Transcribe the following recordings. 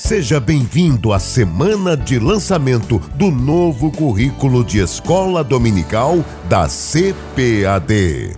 Seja bem-vindo à semana de lançamento do novo currículo de Escola Dominical da CPAD.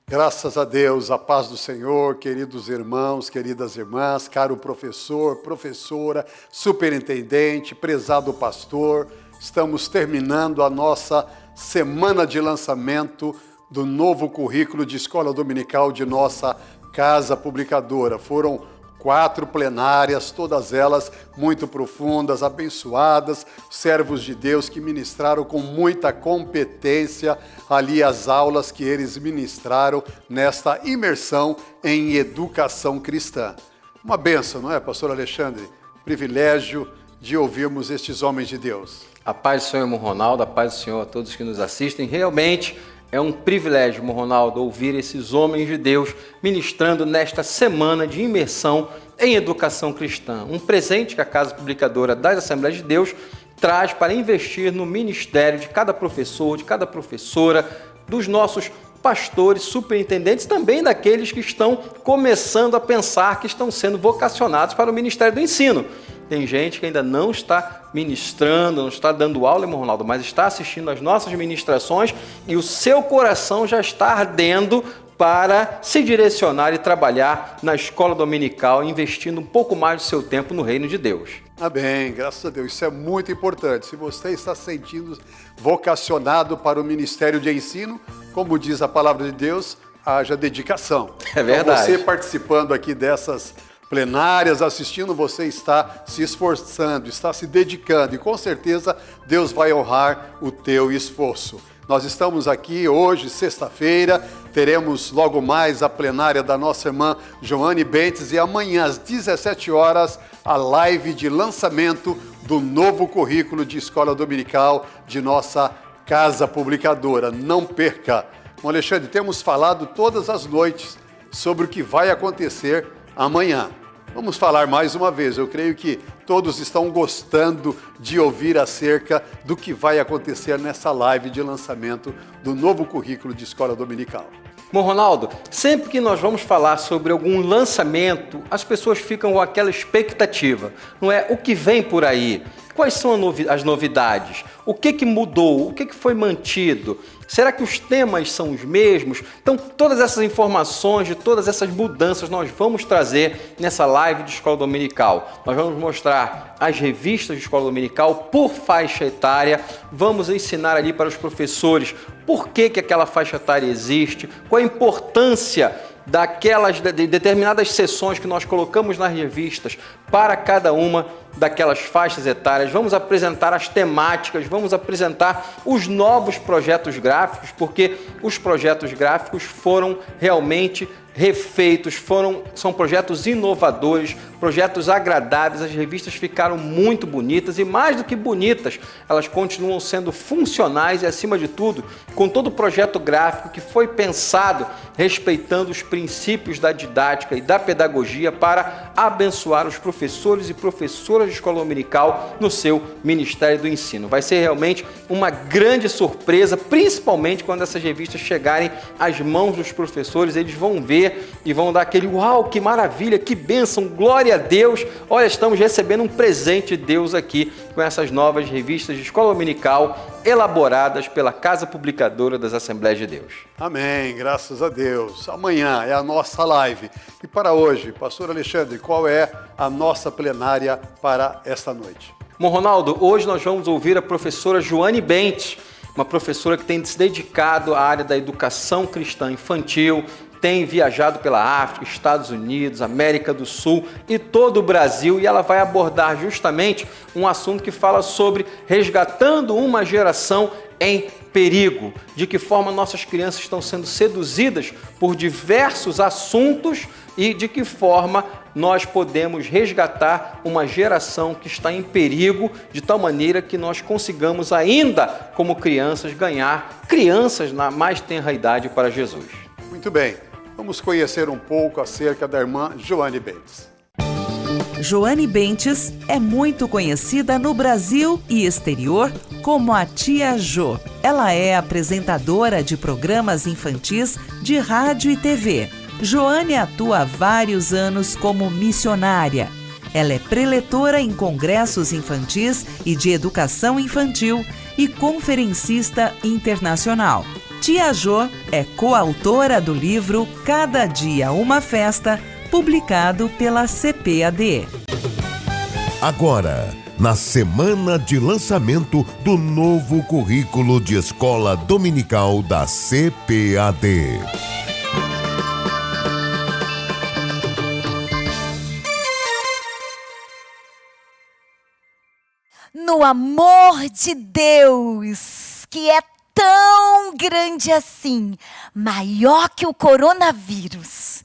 Graças a Deus, a paz do Senhor, queridos irmãos, queridas irmãs, caro professor, professora, superintendente, prezado pastor, estamos terminando a nossa semana de lançamento do novo currículo de escola dominical de nossa casa publicadora. Foram 4 plenárias, todas elas muito profundas, abençoadas, servos de Deus que ministraram com muita competência ali as aulas que eles ministraram nesta imersão em educação cristã. Uma bênção, não é, pastor Alexandre? Privilégio de ouvirmos estes homens de Deus. A paz do Senhor, irmão Ronaldo, a paz do Senhor a todos que nos assistem. Realmente é um privilégio, irmão Ronaldo, ouvir esses homens de Deus ministrando nesta semana de imersão em educação cristã. Um presente que a Casa Publicadora das Assembleias de Deus traz para investir no ministério de cada professor, de cada professora, dos nossos pastores, superintendentes, também daqueles que estão começando a pensar que estão sendo vocacionados para o ministério do ensino. Tem gente que ainda não está ministrando, não está dando aula, irmão Ronaldo, mas está assistindo às nossas ministrações e o seu coração já está ardendo para se direcionar e trabalhar na escola dominical, investindo um pouco mais do seu tempo no reino de Deus. Amém, graças a Deus, isso é muito importante. Se você está sentindo vocacionado para o ministério de ensino, como diz a palavra de Deus, haja dedicação. É verdade. Então, você participando aqui dessas plenárias, assistindo, você está se esforçando, está se dedicando e com certeza Deus vai honrar o teu esforço. Nós estamos aqui hoje, sexta-feira, teremos logo mais a plenária da nossa irmã Joane Bentes e amanhã às 17 horas a live de lançamento do novo currículo de escola dominical de nossa casa publicadora. Não perca! Bom, Alexandre, temos falado todas as noites sobre o que vai acontecer amanhã. Vamos falar mais uma vez. Eu creio que todos estão gostando de ouvir acerca do que vai acontecer nessa live de lançamento do novo currículo de escola dominical. Bom, Ronaldo, sempre que nós vamos falar sobre algum lançamento, as pessoas ficam com aquela expectativa, não é? O que vem por aí? Quais são as novidades? O que mudou? O que foi mantido? Será que os temas são os mesmos? Então, todas essas informações de todas essas mudanças nós vamos trazer nessa live de escola dominical. Nós vamos mostrar as revistas de escola dominical por faixa etária, vamos ensinar ali para os professores por que aquela faixa etária existe, qual a importância daquelas determinadas sessões que nós colocamos nas revistas para cada uma daquelas faixas etárias. Vamos apresentar as temáticas, vamos apresentar os novos projetos gráficos, porque os projetos gráficos foram realmente refeitos, são projetos inovadores, projetos agradáveis, as revistas ficaram muito bonitas e mais do que bonitas, elas continuam sendo funcionais e acima de tudo, com todo o projeto gráfico que foi pensado respeitando os princípios da didática e da pedagogia para abençoar os professores e professoras de escola dominical no seu Ministério do Ensino. Vai ser realmente uma grande surpresa, principalmente quando essas revistas chegarem às mãos dos professores, eles vão ver e vão dar aquele uau, que maravilha, que bênção, glória a Deus. Olha, estamos recebendo um presente de Deus aqui com essas novas revistas de escola dominical elaboradas pela Casa Publicadora das Assembleias de Deus. Amém, graças a Deus. Amanhã é a nossa live. E para hoje, pastor Alexandre, qual é a nossa plenária para esta noite? Bom, Ronaldo, hoje nós vamos ouvir a professora Joane Bentes, uma professora que tem se dedicado à área da educação cristã infantil, tem viajado pela África, Estados Unidos, América do Sul e todo o Brasil, e ela vai abordar justamente um assunto que fala sobre resgatando uma geração em perigo, de que forma nossas crianças estão sendo seduzidas por diversos assuntos e de que forma nós podemos resgatar uma geração que está em perigo, de tal maneira que nós consigamos ainda, como crianças, ganhar crianças na mais tenra idade para Jesus. Muito bem, vamos conhecer um pouco acerca da irmã Joane Bentes. Joane Bentes é muito conhecida no Brasil e exterior como a Tia Jo. Ela é apresentadora de programas infantis de rádio e TV. Joane atua há vários anos como missionária. Ela é preletora em congressos infantis e de educação infantil e conferencista internacional. Tia Jo é coautora do livro Cada Dia Uma Festa, publicado pela CPAD. Agora, na semana de lançamento do novo currículo de escola dominical da CPAD. No amor de Deus, que é tão grande assim, maior que o coronavírus,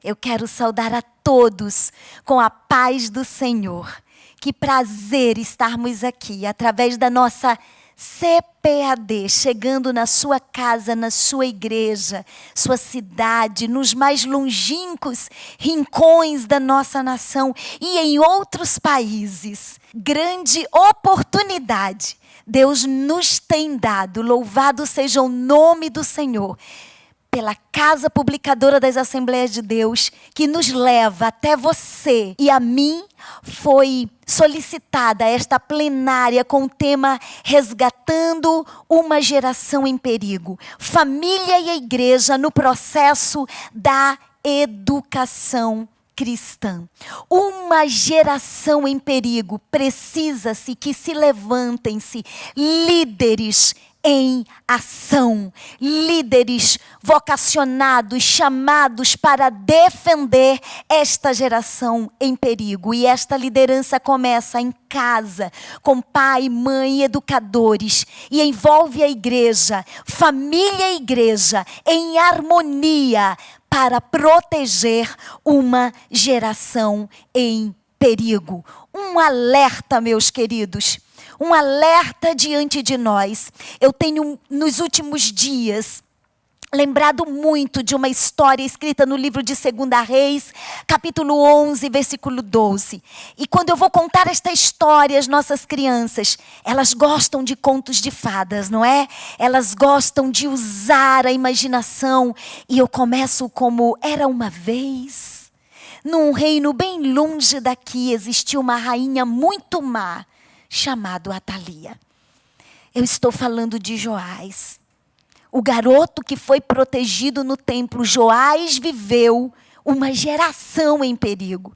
eu quero saudar a todos com a paz do Senhor. Que prazer estarmos aqui, através da nossa CPAD, chegando na sua casa, na sua igreja, sua cidade, nos mais longínquos rincões da nossa nação e em outros países. Grande oportunidade Deus nos tem dado, louvado seja o nome do Senhor, pela Casa Publicadora das Assembleias de Deus, que nos leva até você. E a mim foi solicitada esta plenária com o tema Resgatando uma Geração em Perigo. Família e a igreja no processo da educação cristã. Uma geração em perigo. Precisa-se que se levantem-se líderes em ação, líderes vocacionados, chamados para defender esta geração em perigo. E esta liderança começa em casa, com pai, mãe, educadores, e envolve a igreja, família e igreja, em harmonia, para proteger uma geração em perigo. Um alerta, meus queridos. Um alerta diante de nós. Eu tenho, nos últimos dias, lembrado muito de uma história escrita no livro de 2 Reis, capítulo 11, versículo 12. E quando eu vou contar esta história às nossas crianças, elas gostam de contos de fadas, não é? Elas gostam de usar a imaginação. E eu começo como: era uma vez, num reino bem longe daqui, existia uma rainha muito má, chamado Atalia. Eu estou falando de Joás, o garoto que foi protegido no templo. Joás viveu uma geração em perigo.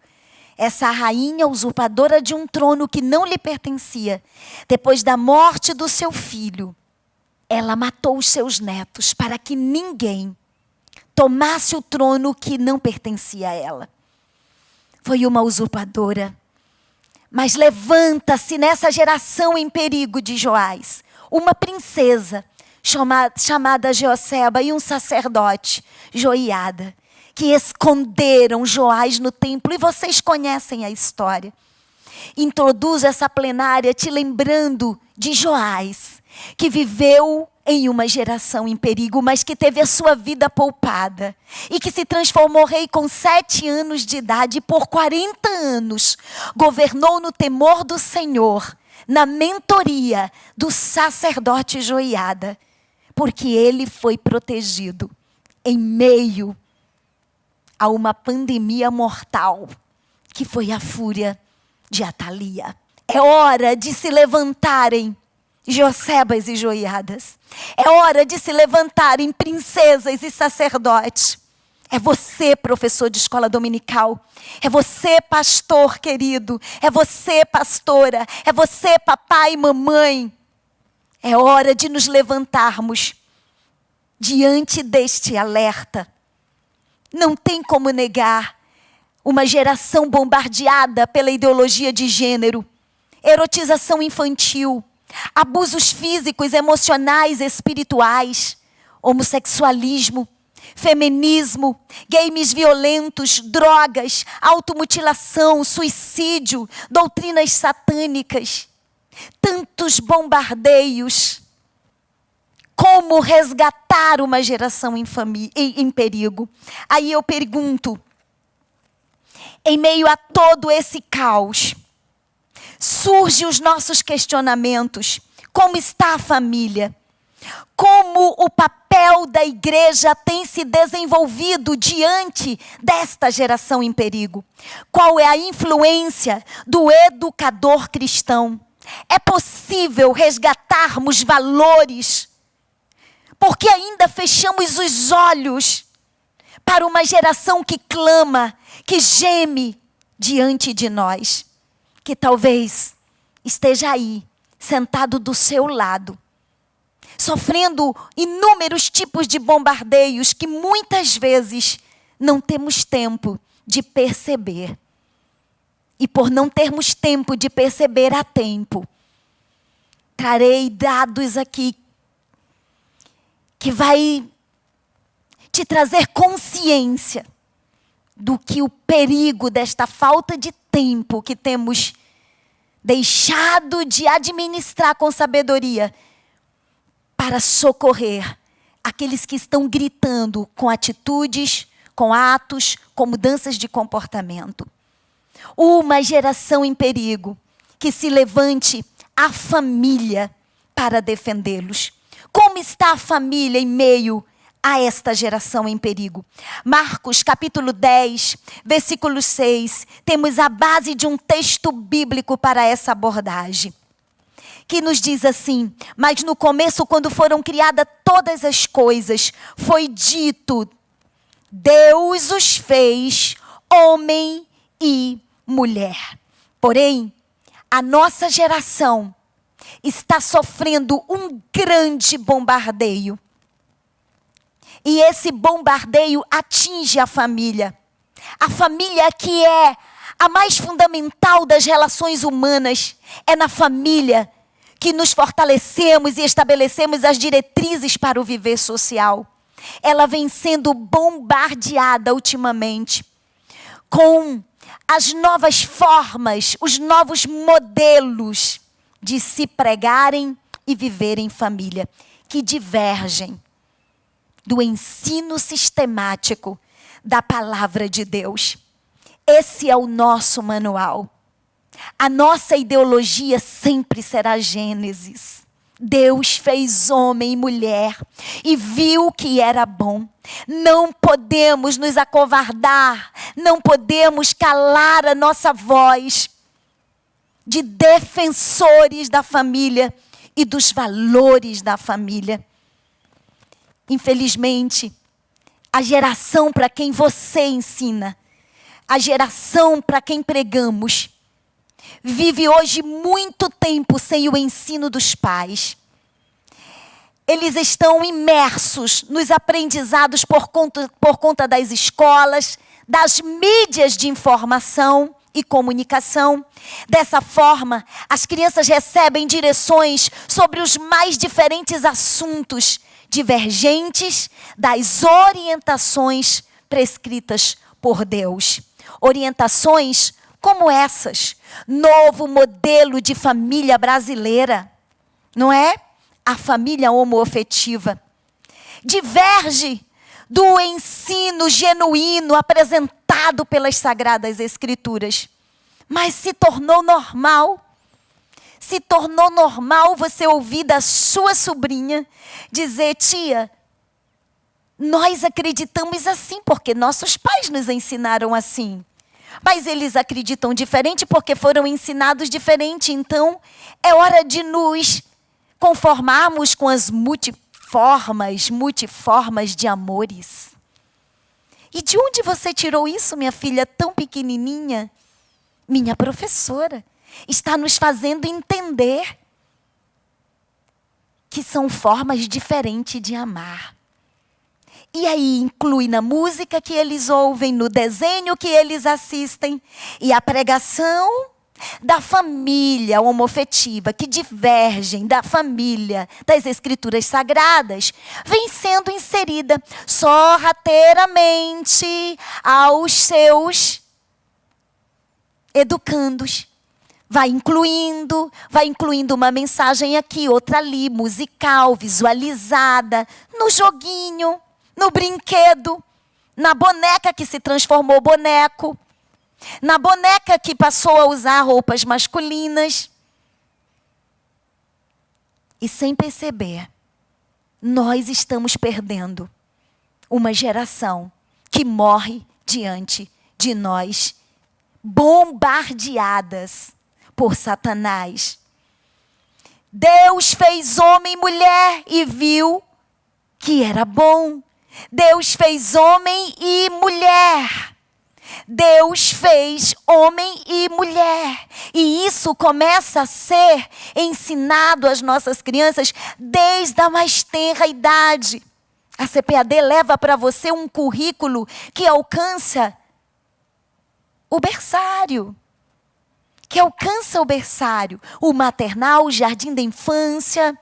Essa rainha usurpadora de um trono que não lhe pertencia, depois da morte do seu filho, ela matou os seus netos para que ninguém tomasse o trono que não pertencia a ela. Foi uma usurpadora. Mas levanta-se nessa geração em perigo de Joás uma princesa chamada Jeoseba e um sacerdote, Joiada, que esconderam Joás no templo. E vocês conhecem a história. Introduzo essa plenária te lembrando de Joás, que viveu em uma geração em perigo, mas que teve a sua vida poupada e que se transformou rei com 7 anos de idade e por 40 anos governou no temor do Senhor, na mentoria do sacerdote Joiada, porque ele foi protegido em meio a uma pandemia mortal, que foi a fúria de Atalia. É hora de se levantarem Josebas e Joiadas. É hora de se levantarem princesas e sacerdotes. É você, professor de escola dominical. É você, pastor querido. É você, pastora. É você, papai e mamãe. É hora de nos levantarmos diante deste alerta. Não tem como negar uma geração bombardeada pela ideologia de gênero, erotização infantil, abusos físicos, emocionais, espirituais, homossexualismo, feminismo, games violentos, drogas, automutilação, suicídio, doutrinas satânicas, tantos bombardeios. Como resgatar uma geração em perigo? Aí eu pergunto, Em meio a todo esse caos, surgem os nossos questionamentos. Como está a família? Como o papel da igreja tem se desenvolvido diante desta geração em perigo? Qual é a influência do educador cristão? É possível resgatarmos valores, porque ainda fechamos os olhos para uma geração que clama, que geme diante de nós, que talvez esteja aí, sentado do seu lado, sofrendo inúmeros tipos de bombardeios que muitas vezes não temos tempo de perceber. E por não termos tempo de perceber a tempo, trarei dados aqui que vai te trazer consciência do que o perigo desta falta de tempo que temos deixado de administrar com sabedoria para socorrer aqueles que estão gritando com atitudes, com atos, com mudanças de comportamento. Uma geração em perigo, que se levante a família para defendê-los. Como está a família em meio a esta geração em perigo? Marcos capítulo 10, versículo 6, temos a base de um texto bíblico para essa abordagem, que nos diz assim: mas no começo, quando foram criadas todas as coisas, foi dito, Deus os fez homem e mulher. Porém, a nossa geração está sofrendo um grande bombardeio. E esse bombardeio atinge a família. A família que é a mais fundamental das relações humanas. É na família que nos fortalecemos e estabelecemos as diretrizes para o viver social. Ela vem sendo bombardeada ultimamente com as novas formas, os novos modelos de se pregarem e viver em família, que divergem do ensino sistemático da palavra de Deus. Esse é o nosso manual. A nossa ideologia sempre será Gênesis. Deus fez homem e mulher e viu que era bom. Não podemos nos acovardar, não podemos calar a nossa voz de defensores da família e dos valores da família. Infelizmente, a geração para quem você ensina, a geração para quem pregamos, vive hoje muito tempo sem o ensino dos pais. Eles estão imersos nos aprendizados por conta das escolas, das mídias de informação e comunicação. Dessa forma, as crianças recebem direções sobre os mais diferentes assuntos, divergentes das orientações prescritas por Deus. Orientações como essas: novo modelo de família brasileira, não é? A família homoafetiva. Diverge do ensino genuíno apresentado pelas Sagradas Escrituras. Mas se tornou normal. Se tornou normal você ouvir da sua sobrinha dizer: tia, nós acreditamos assim porque nossos pais nos ensinaram assim. Mas eles acreditam diferente porque foram ensinados diferente. Então, é hora de nos conformarmos com as multiformas de amores. E de onde você tirou isso, minha filha, tão pequenininha? Minha professora está nos fazendo entender que são formas diferentes de amar. E aí inclui na música que eles ouvem, no desenho que eles assistem, e a pregação da família homoafetiva, que divergem da família das Escrituras Sagradas, vem sendo inserida sorrateiramente aos seus educandos. Vai incluindo uma mensagem aqui, outra ali, musical, visualizada, no joguinho, no brinquedo, na boneca que se transformou boneco. na boneca que passou a usar roupas masculinas. E sem perceber, nós estamos perdendo uma geração que morre diante de nós, bombardeadas por Satanás. Deus fez homem e mulher e viu que era bom. Deus fez homem e mulher. Deus fez homem e mulher. E isso começa a ser ensinado às nossas crianças desde a mais tenra idade. A CPAD leva para você um currículo que alcança o berçário. O maternal, o jardim da infância.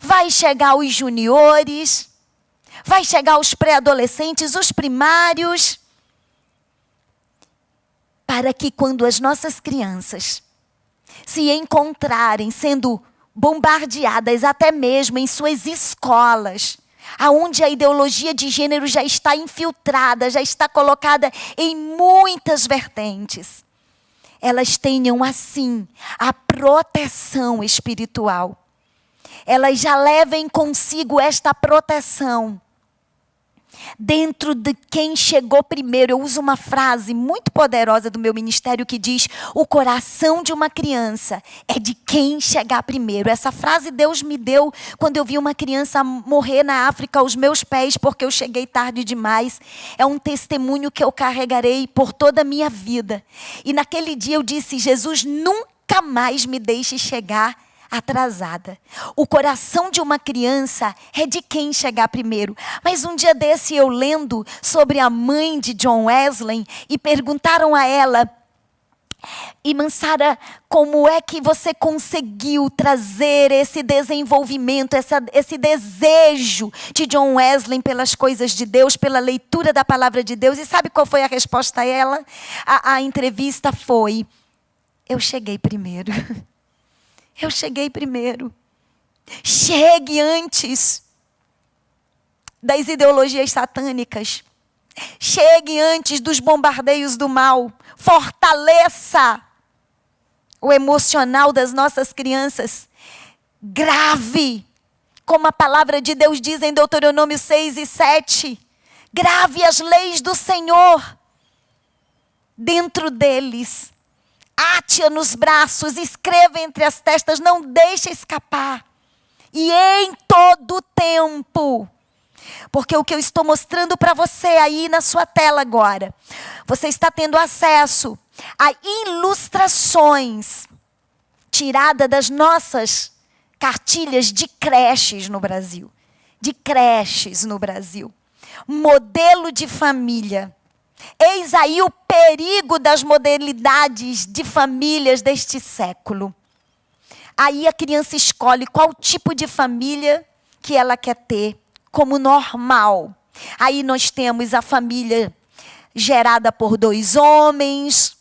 Vai chegar os juniores. Vai chegar os pré-adolescentes, os primários. Para que quando as nossas crianças se encontrarem sendo bombardeadas até mesmo em suas escolas, aonde a ideologia de gênero já está infiltrada, já está colocada em muitas vertentes, elas tenham assim a proteção espiritual. Elas já levem consigo esta proteção dentro de quem chegou primeiro. Eu uso uma frase muito poderosa do meu ministério que diz: o coração de uma criança é de quem chegar primeiro. Essa frase Deus me deu quando eu vi uma criança morrer na África aos meus pés porque eu cheguei tarde demais. É um testemunho que eu carregarei por toda a minha vida. E naquele dia eu disse: Jesus, nunca mais me deixe chegar atrasada. O coração de uma criança é de quem chegar primeiro. Mas um dia desse eu lendo sobre a mãe de John Wesley e perguntaram a ela: irmã Sara, como é que você conseguiu trazer esse desenvolvimento, esse desejo de John Wesley pelas coisas de Deus, pela leitura da palavra de Deus? E sabe qual foi a resposta a ela? A entrevista foi: eu cheguei primeiro. Eu cheguei primeiro. Chegue antes das ideologias satânicas. Chegue antes dos bombardeios do mal. Fortaleça o emocional das nossas crianças. Grave, como a palavra de Deus diz em Deuteronômio 6:7. Grave as leis do Senhor dentro deles. Ate-a nos braços, escreva entre as testas, não deixe escapar. E em todo tempo. Porque o que eu estou mostrando para você aí na sua tela agora, você está tendo acesso a ilustrações tiradas das nossas cartilhas de creches no Brasil. De creches no Brasil. Modelo de família. Eis aí o perigo das modalidades de famílias deste século. Aí a criança escolhe qual tipo de família que ela quer ter como normal. Aí nós temos a família gerada por 2 homens,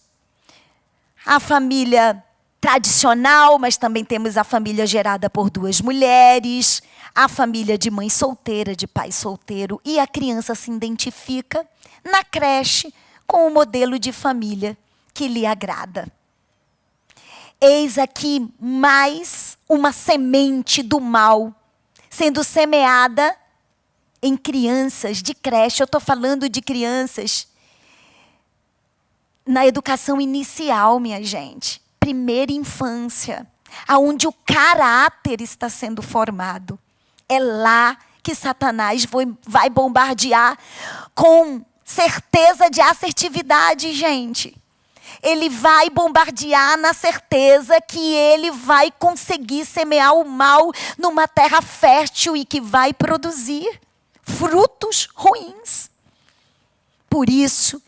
a família tradicional, mas também temos a família gerada por 2 mulheres, a família de mãe solteira, de pai solteiro, e a criança se identifica na creche com o modelo de família que lhe agrada. Eis aqui mais uma semente do mal sendo semeada em crianças de creche. Eu estou falando de crianças na educação inicial, minha gente. Primeira infância, aonde o caráter está sendo formado. É lá que Satanás vai bombardear com certeza de assertividade, gente. Ele vai bombardear na certeza que ele vai conseguir semear o mal numa terra fértil e que vai produzir frutos ruins. Por isso,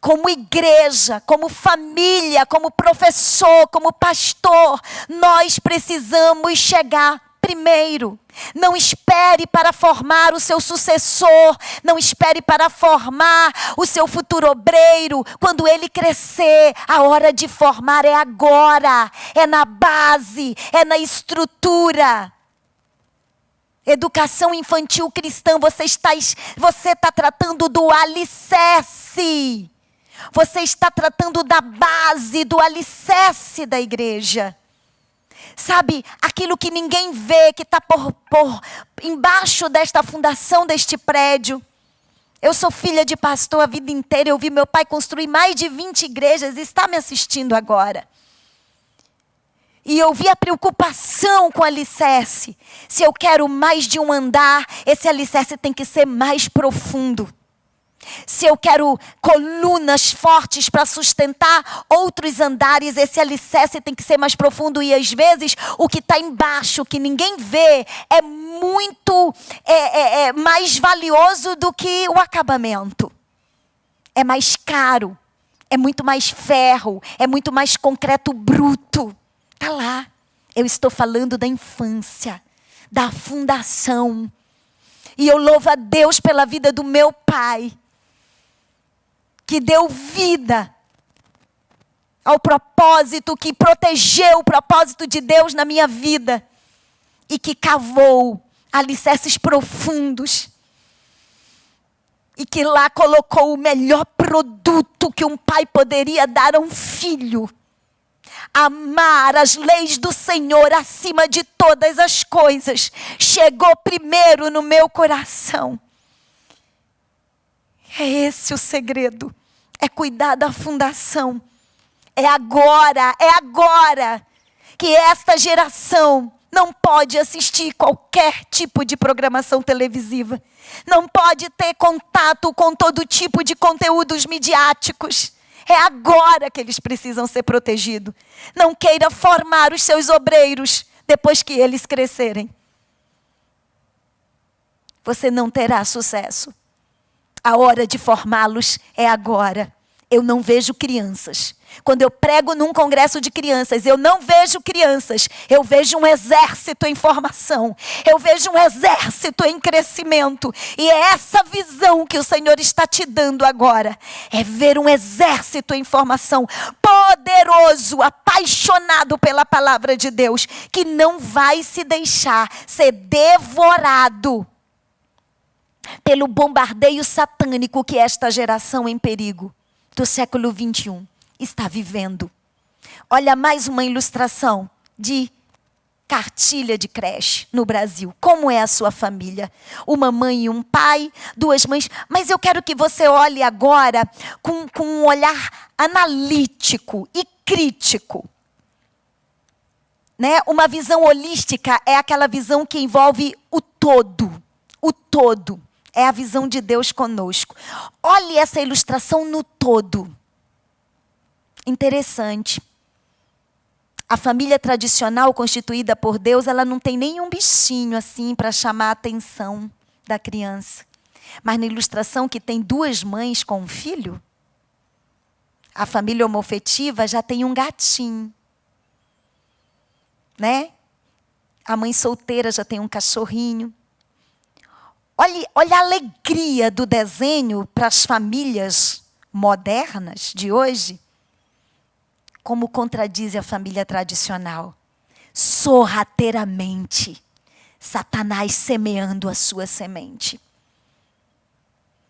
como igreja, como família, como professor, como pastor, nós precisamos chegar primeiro. Não espere para formar o seu sucessor. Não espere para formar o seu futuro obreiro. Quando ele crescer, a hora de formar é agora. É na base, é na estrutura. Educação infantil cristã, você está tratando do alicerce. Você está tratando da base, do alicerce da igreja. Sabe, aquilo que ninguém vê, que está por embaixo desta fundação, deste prédio. Eu sou filha de pastor a vida inteira. Eu vi meu pai construir mais de 20 igrejas e está me assistindo agora. E eu vi a preocupação com o alicerce. Se eu quero mais de um andar, esse alicerce tem que ser mais profundo. Se eu quero colunas fortes para sustentar outros andares, esse alicerce tem que ser mais profundo. E às vezes o que está embaixo, que ninguém vê, é muito mais valioso do que o acabamento. É mais caro, é muito mais ferro, é muito mais concreto bruto. Está lá. Eu estou falando da infância, da fundação. E eu louvo a Deus pela vida do meu pai, que deu vida ao propósito, que protegeu o propósito de Deus na minha vida. E que cavou alicerces profundos. E que lá colocou o melhor produto que um pai poderia dar a um filho. Amar as leis do Senhor acima de todas as coisas. Chegou primeiro no meu coração. É esse o segredo. É cuidar da fundação. É agora que esta geração não pode assistir qualquer tipo de programação televisiva. Não pode ter contato com todo tipo de conteúdos midiáticos. É agora que eles precisam ser protegidos. Não queira formar os seus obreiros depois que eles crescerem. Você não terá sucesso. A hora de formá-los é agora. Eu não vejo crianças. Quando eu prego num congresso de crianças, eu não vejo crianças. Eu vejo um exército em formação. Eu vejo um exército em crescimento. E é essa visão que o Senhor está te dando agora. É ver um exército em formação. Poderoso, apaixonado pela palavra de Deus. Que não vai se deixar ser devorado pelo bombardeio satânico que esta geração em perigo do século 21 está vivendo. Olha mais uma ilustração de cartilha de creche no Brasil. Como é a sua família? Uma mãe e um pai, duas mães. Mas eu quero que você olhe agora com um olhar analítico e crítico. Né? Uma visão holística é aquela visão que envolve o todo. O todo. É a visão de Deus conosco. Olhe essa ilustração no todo. Interessante. A família tradicional constituída por Deus, ela não tem nenhum bichinho assim para chamar a atenção da criança. Mas na ilustração que tem duas mães com um filho, a família homoafetiva já tem um gatinho. Né? A mãe solteira já tem um cachorrinho. Olha a alegria do desenho para as famílias modernas de hoje. Como contradiz a família tradicional. Sorrateiramente, Satanás semeando a sua semente.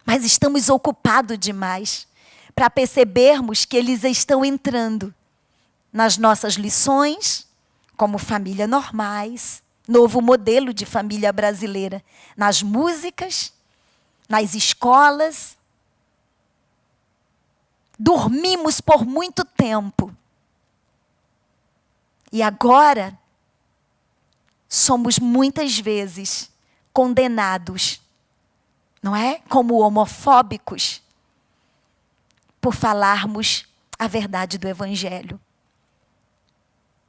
Mas estamos ocupados demais para percebermos que eles estão entrando nas nossas lições, como família normais, novo modelo de família brasileira, nas músicas, nas escolas. Dormimos por muito tempo. E agora, somos muitas vezes condenados, não é? Como homofóbicos, por falarmos a verdade do Evangelho.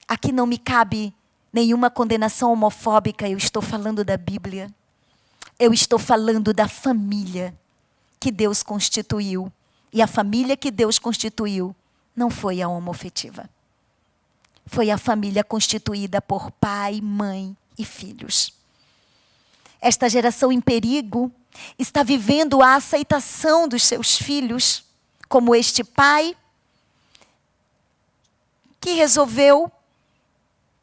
Aqui não me cabe nenhuma condenação homofóbica, eu estou falando da Bíblia. Eu estou falando da família que Deus constituiu. E a família que Deus constituiu não foi a homoafetiva. Foi a família constituída por pai, mãe e filhos. Esta geração em perigo está vivendo a aceitação dos seus filhos, como este pai que resolveu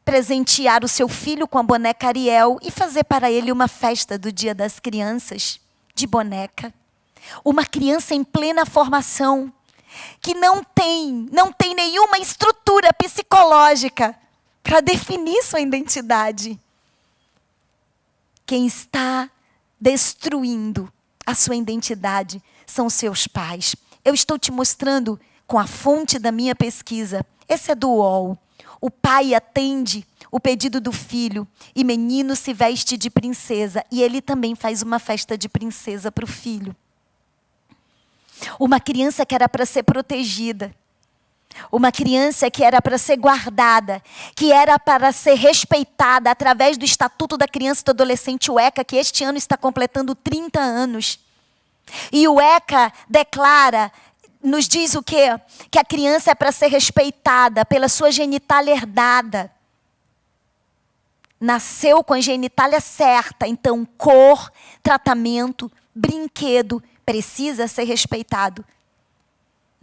presentear o seu filho com a boneca Ariel e fazer para ele uma festa do Dia das Crianças de boneca. Uma criança em plena formação, que não tem nenhuma estrutura psicológica para definir sua identidade. Quem está destruindo a sua identidade são seus pais. Eu estou te mostrando com a fonte da minha pesquisa. Esse é do UOL. O pai atende o pedido do filho e menino se veste de princesa. E ele também faz uma festa de princesa para o filho. Uma criança que era para ser protegida. Uma criança que era para ser guardada, que era para ser respeitada através do Estatuto da Criança e do Adolescente, o ECA, que este ano está completando 30 anos. E o ECA declara, nos diz o quê? Que a criança é para ser respeitada pela sua genitália herdada. Nasceu com a genitália certa, então cor, tratamento, brinquedo, precisa ser respeitado.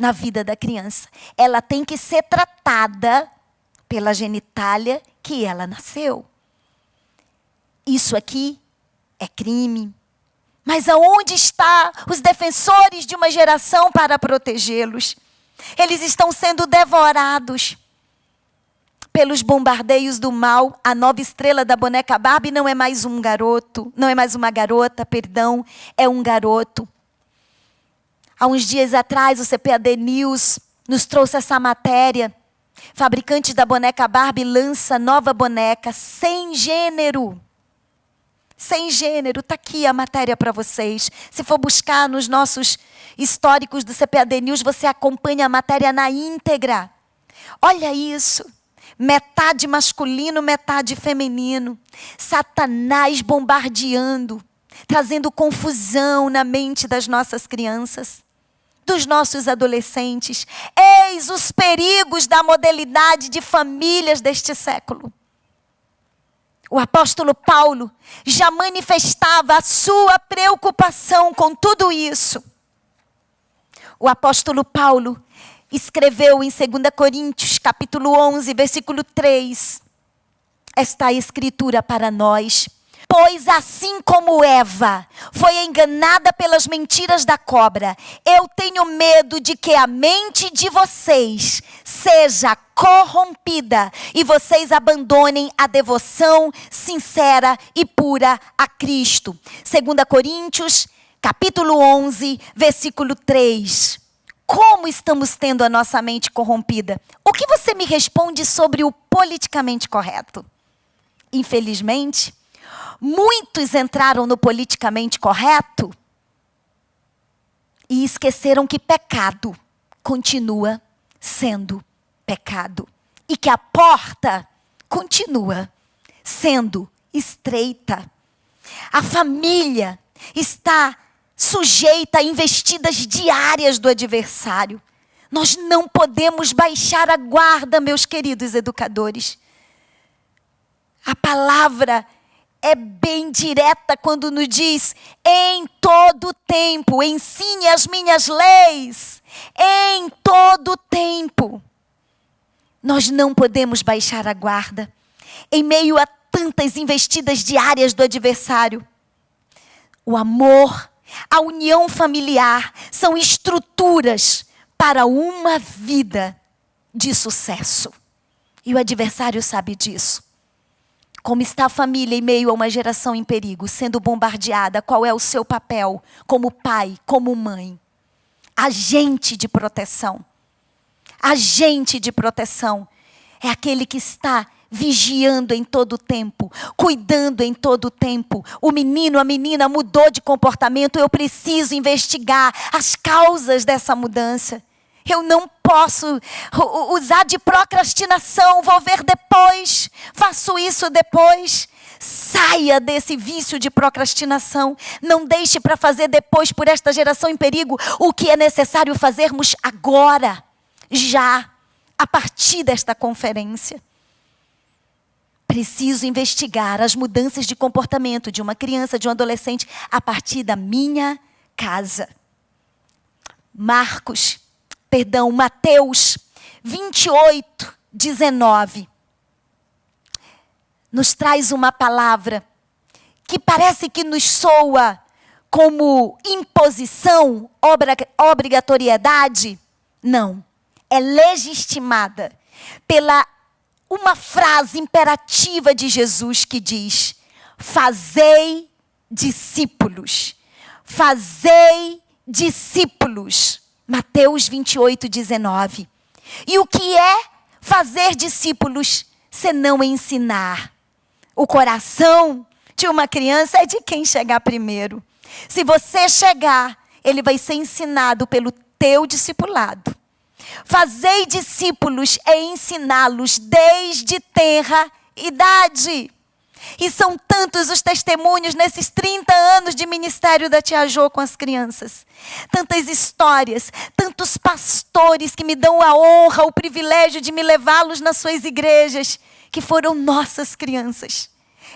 Na vida da criança. Ela tem que ser tratada pela genitália que ela nasceu. Isso aqui é crime. Mas aonde estão os defensores de uma geração para protegê-los? Eles estão sendo devorados pelos bombardeios do mal. A nova estrela da boneca Barbie não é mais um garoto, não é mais uma garota, perdão, é um garoto. Há uns dias atrás, o CPAD News nos trouxe essa matéria. Fabricante da boneca Barbie lança nova boneca sem gênero. Sem gênero. Está aqui a matéria para vocês. Se for buscar nos nossos históricos do CPAD News, você acompanha a matéria na íntegra. Olha isso. Metade masculino, metade feminino. Satanás bombardeando, trazendo confusão na mente das nossas crianças, dos nossos adolescentes. Eis os perigos da modalidade de famílias deste século. O apóstolo Paulo já manifestava a sua preocupação com tudo isso. O apóstolo Paulo escreveu em 2 Coríntios, capítulo 11, versículo 3, esta escritura para nós. Pois assim como Eva foi enganada pelas mentiras da cobra, eu tenho medo de que a mente de vocês seja corrompida e vocês abandonem a devoção sincera e pura a Cristo. 2 Coríntios, capítulo 11, versículo 3. Como estamos tendo a nossa mente corrompida? O que você me responde sobre o politicamente correto? Infelizmente, muitos entraram no politicamente correto e esqueceram que pecado continua sendo pecado. E que a porta continua sendo estreita. A família está sujeita a investidas diárias do adversário. Nós não podemos baixar a guarda, meus queridos educadores. A palavra é bem direta quando nos diz: em todo tempo, ensine as minhas leis. Em todo tempo. Nós não podemos baixar a guarda. Em meio a tantas investidas diárias do adversário, o amor, a união familiar são estruturas para uma vida de sucesso. E o adversário sabe disso. Como está a família em meio a uma geração em perigo, sendo bombardeada? Qual é o seu papel como pai, como mãe? Agente de proteção. Agente de proteção é aquele que está vigiando em todo o tempo, cuidando em todo o tempo. O menino, a menina mudou de comportamento, eu preciso investigar as causas dessa mudança. Eu não posso usar de procrastinação, vou ver depois, faço isso depois. Saia desse vício de procrastinação. Não deixe para fazer depois, por esta geração em perigo, o que é necessário fazermos agora, já, a partir desta conferência. Preciso investigar as mudanças de comportamento de uma criança, de um adolescente, a partir da minha casa. Mateus 28, 19. Nos traz uma palavra que parece que nos soa como imposição, obrigatoriedade. Não. É legitimada pela uma frase imperativa de Jesus que diz: fazei discípulos. Fazei discípulos. Mateus 28:19. E o que é fazer discípulos senão ensinar? O coração de uma criança é de quem chegar primeiro. Se você chegar, ele vai ser ensinado pelo teu discipulado. Fazei discípulos é ensiná-los desde tenra idade. E são tantos os testemunhos nesses 30 anos de ministério da Tia Jô com as crianças. Tantas histórias, tantos pastores que me dão a honra, o privilégio de me levá-los nas suas igrejas, que foram nossas crianças,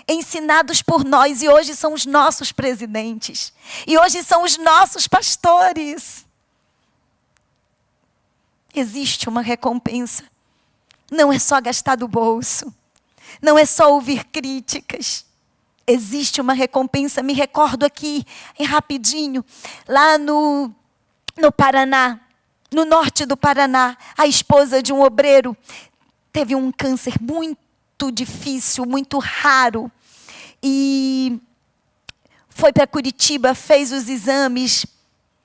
ensinados por nós e hoje são os nossos presidentes. E hoje são os nossos pastores. Existe uma recompensa. Não é só gastar do bolso. Não é só ouvir críticas. Existe uma recompensa. Me recordo aqui, rapidinho, lá no Paraná, no norte do Paraná, a esposa de um obreiro teve um câncer muito difícil, muito raro. E foi para Curitiba, fez os exames.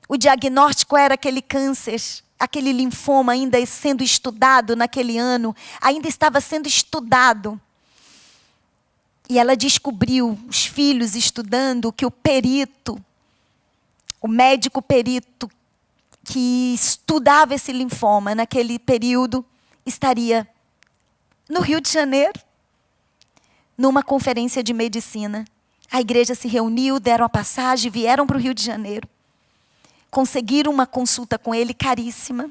O diagnóstico era aquele câncer, aquele linfoma ainda sendo estudado naquele ano. Ainda estava sendo estudado. E ela descobriu, os filhos estudando, que o perito, o médico perito que estudava esse linfoma naquele período, estaria no Rio de Janeiro, numa conferência de medicina. A igreja se reuniu, deram a passagem, vieram para o Rio de Janeiro. Conseguiram uma consulta com ele caríssima.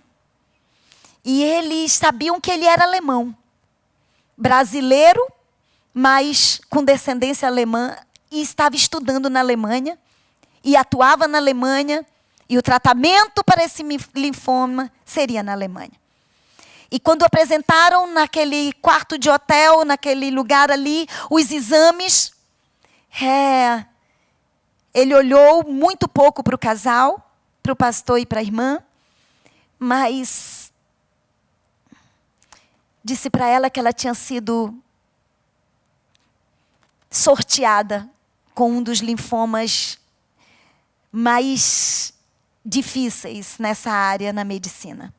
E eles sabiam que ele era alemão. Brasileiro, mas com descendência alemã, e estava estudando na Alemanha, e atuava na Alemanha, e o tratamento para esse linfoma seria na Alemanha. E quando apresentaram naquele quarto de hotel, naquele lugar ali, os exames, ele olhou muito pouco para o casal, para o pastor e para a irmã, mas disse para ela que ela tinha sido sorteada com um dos linfomas mais difíceis nessa área, na medicina.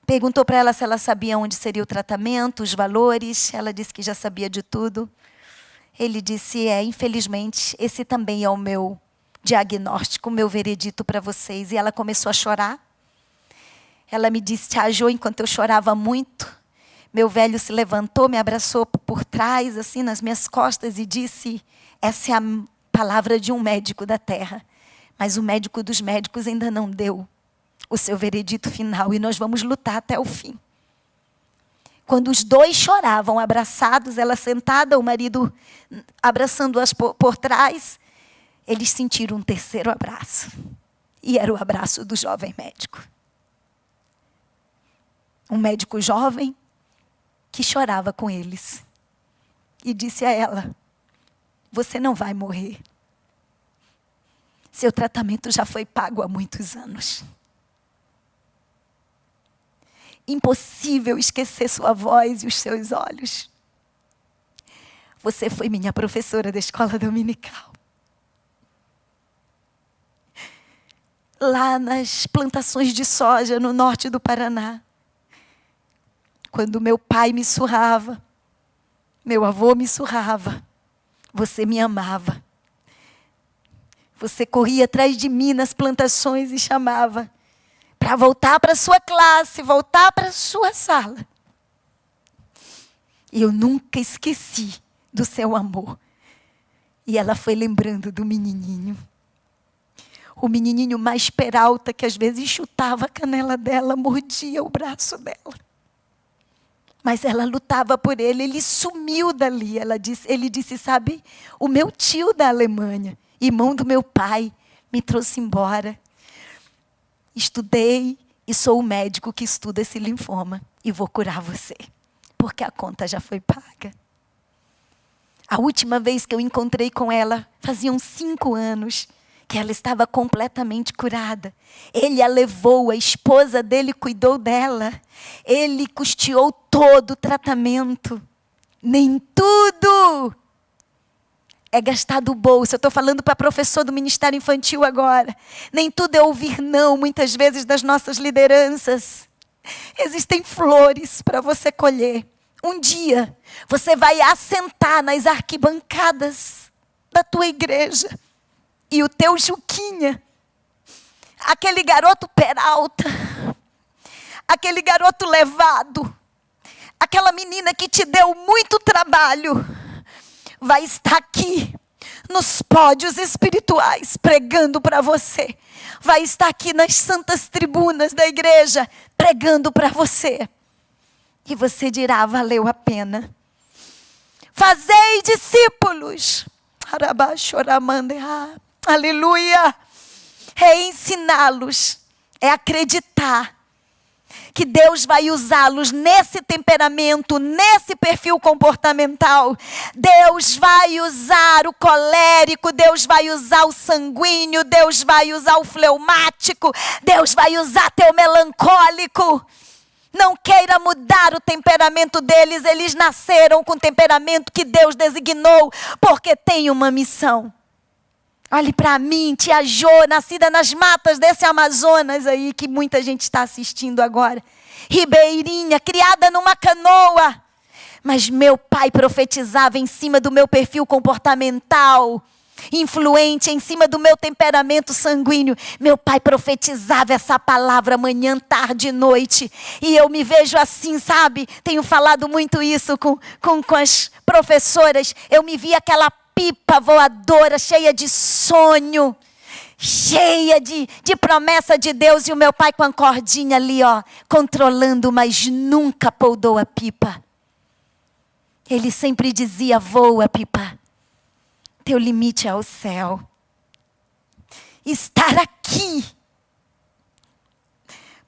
Perguntou para ela se ela sabia onde seria o tratamento, os valores. Ela disse que já sabia de tudo. Ele disse, infelizmente, esse também é o meu diagnóstico, o meu veredito para vocês. E ela começou a chorar. Ela me disse, Tia Jô, enquanto eu chorava muito, meu velho se levantou, me abraçou por trás, assim, nas minhas costas, e disse, essa é a palavra de um médico da terra. Mas o médico dos médicos ainda não deu o seu veredito final, e nós vamos lutar até o fim. Quando os dois choravam, abraçados, ela sentada, o marido abraçando-as por trás, eles sentiram um terceiro abraço. E era o abraço do jovem médico. Um médico jovem que chorava com eles. E disse a ela, você não vai morrer. Seu tratamento já foi pago há muitos anos. Impossível esquecer sua voz e os seus olhos. Você foi minha professora da escola dominical. Lá nas plantações de soja no norte do Paraná. Quando meu pai me surrava, meu avô me surrava, você me amava. Você corria atrás de mim nas plantações e chamava para voltar para a sua classe, voltar para a sua sala. E eu nunca esqueci do seu amor. E ela foi lembrando do menininho. O menininho mais peralta que às vezes chutava a canela dela, mordia o braço dela. Mas ela lutava por ele, ele sumiu dali. Ele disse, sabe, o meu tio da Alemanha, irmão do meu pai, me trouxe embora. Estudei e sou o médico que estuda esse linfoma. E vou curar você, porque a conta já foi paga. A última vez que eu encontrei com ela, faziam 5 anos. que ela estava completamente curada. Ele a levou, a esposa dele cuidou dela. Ele custeou todo o tratamento. Nem tudo é gastar do bolso. Eu estou falando para professor do Ministério Infantil agora. Nem tudo é ouvir não, muitas vezes, das nossas lideranças. Existem flores para você colher. Um dia, você vai assentar nas arquibancadas da tua igreja. E o teu Juquinha, aquele garoto peralta, aquele garoto levado, aquela menina que te deu muito trabalho, vai estar aqui, nos pódios espirituais, pregando para você. Vai estar aqui nas santas tribunas da igreja, pregando para você. E você dirá, valeu a pena. Fazei discípulos. Aleluia. É ensiná-los, é acreditar que Deus vai usá-los nesse temperamento, nesse perfil comportamental. Deus vai usar o colérico, Deus vai usar o sanguíneo, Deus vai usar o fleumático, Deus vai usar teu melancólico. Não queira mudar o temperamento deles, eles nasceram com o temperamento que Deus designou, porque tem uma missão. Olhe para mim, tia Jô, nascida nas matas desse Amazonas aí, que muita gente está assistindo agora. Ribeirinha, criada numa canoa. Mas meu pai profetizava em cima do meu perfil comportamental, influente, em cima do meu temperamento sanguíneo. Meu pai profetizava essa palavra manhã, tarde e noite. E eu me vejo assim, sabe? Tenho falado muito isso com as professoras. Eu me vi aquela pipa voadora, cheia de sonho, cheia de promessa de Deus, e o meu pai com a cordinha ali, ó, controlando, mas nunca poudou a pipa. Ele sempre dizia, voa, pipa, teu limite é o céu. Estar aqui,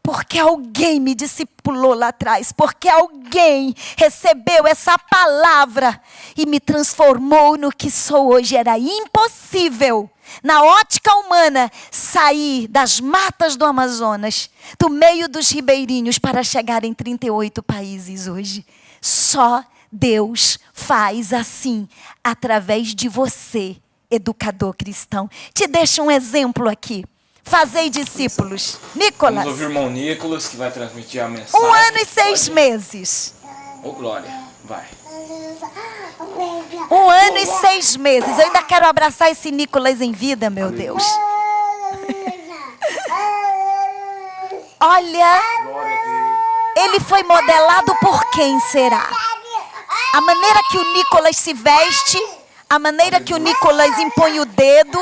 porque alguém me discipulou lá atrás, porque alguém recebeu essa palavra e me transformou no que sou hoje. Era impossível, na ótica humana, sair das matas do Amazonas, do meio dos ribeirinhos, para chegar em 38 países hoje. Só Deus faz assim, através de você, educador cristão. Te deixo um exemplo aqui. Fazei discípulos. Nicolas. Vamos ouvir o irmão Nicolas, que vai transmitir a mensagem. 1 ano e 6 meses. Ô, Glória, vai. 1 ano e 6 meses. Eu ainda quero abraçar esse Nicolas em vida, meu Deus. Olha, ele foi modelado por quem será? A maneira que o Nicolas se veste, a maneira que o Nicolas impõe o dedo,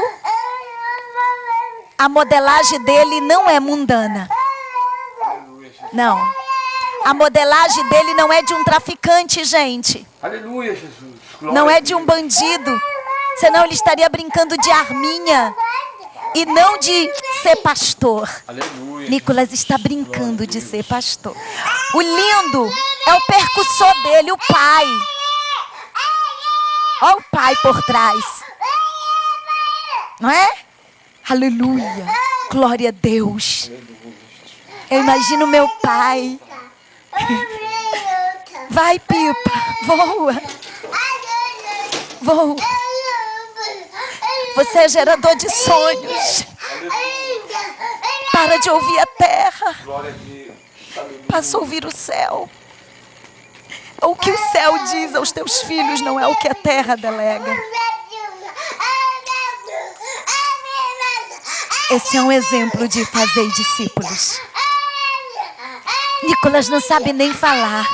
a modelagem dele não é mundana. Não. A modelagem dele não é de um traficante, gente. Aleluia, Jesus. Não é de um bandido. Senão ele estaria brincando de arminha e não de ser pastor. Aleluia. Nicolas está brincando de ser pastor. O lindo é o percussor dele, o pai. Olha o pai por trás. Não é? Aleluia. Glória a Deus. Eu imagino meu pai. Vai, Pipa. Voa. Voa. Você é gerador de sonhos. Para de ouvir a terra. Passa a ouvir o céu. O que o céu diz aos teus filhos não é o que a terra delega. Esse é um exemplo de fazer discípulos. Nicolas não sabe nem falar,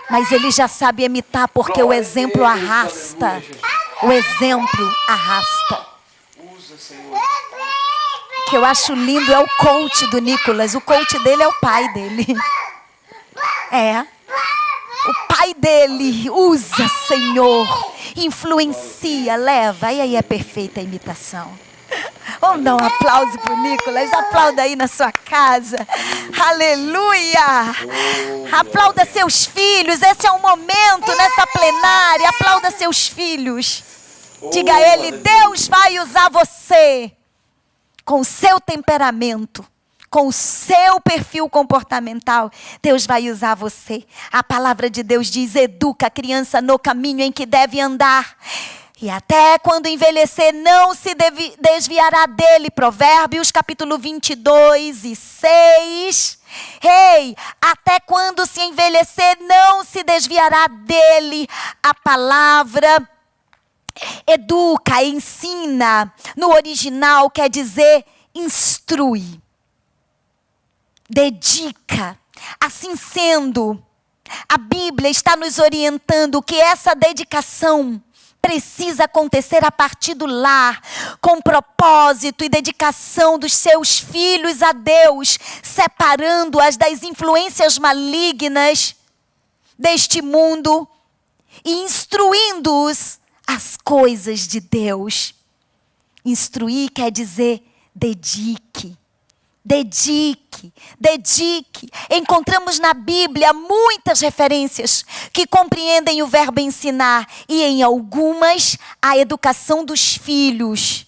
mas ele já sabe imitar, porque o exemplo arrasta. O exemplo arrasta. O que eu acho lindo é o coach do Nicolas. O coach dele é o pai dele. É. O pai dele usa, Senhor, influencia, leva. E aí é perfeita a imitação. Vamos dar um aplauso para o Nicolas. Aplauda aí na sua casa. Aleluia. Aplauda seus filhos. Esse é um momento nessa plenária. Aplauda seus filhos. Diga a ele, Deus vai usar você com o seu temperamento, com o seu perfil comportamental. Deus vai usar você. A palavra de Deus diz, educa a criança no caminho em que deve andar. E até quando envelhecer, não se desviará dele. Provérbios, capítulo 22:6. Até quando se envelhecer, não se desviará dele. A palavra educa, ensina, no original quer dizer instrui, dedica. Assim sendo, a Bíblia está nos orientando que essa dedicação precisa acontecer a partir do lar, com propósito e dedicação dos seus filhos a Deus, separando-as das influências malignas deste mundo e instruindo-os as coisas de Deus. Instruir quer dizer dedique. Dedique, dedique. Encontramos na Bíblia muitas referências que compreendem o verbo ensinar e em algumas a educação dos filhos.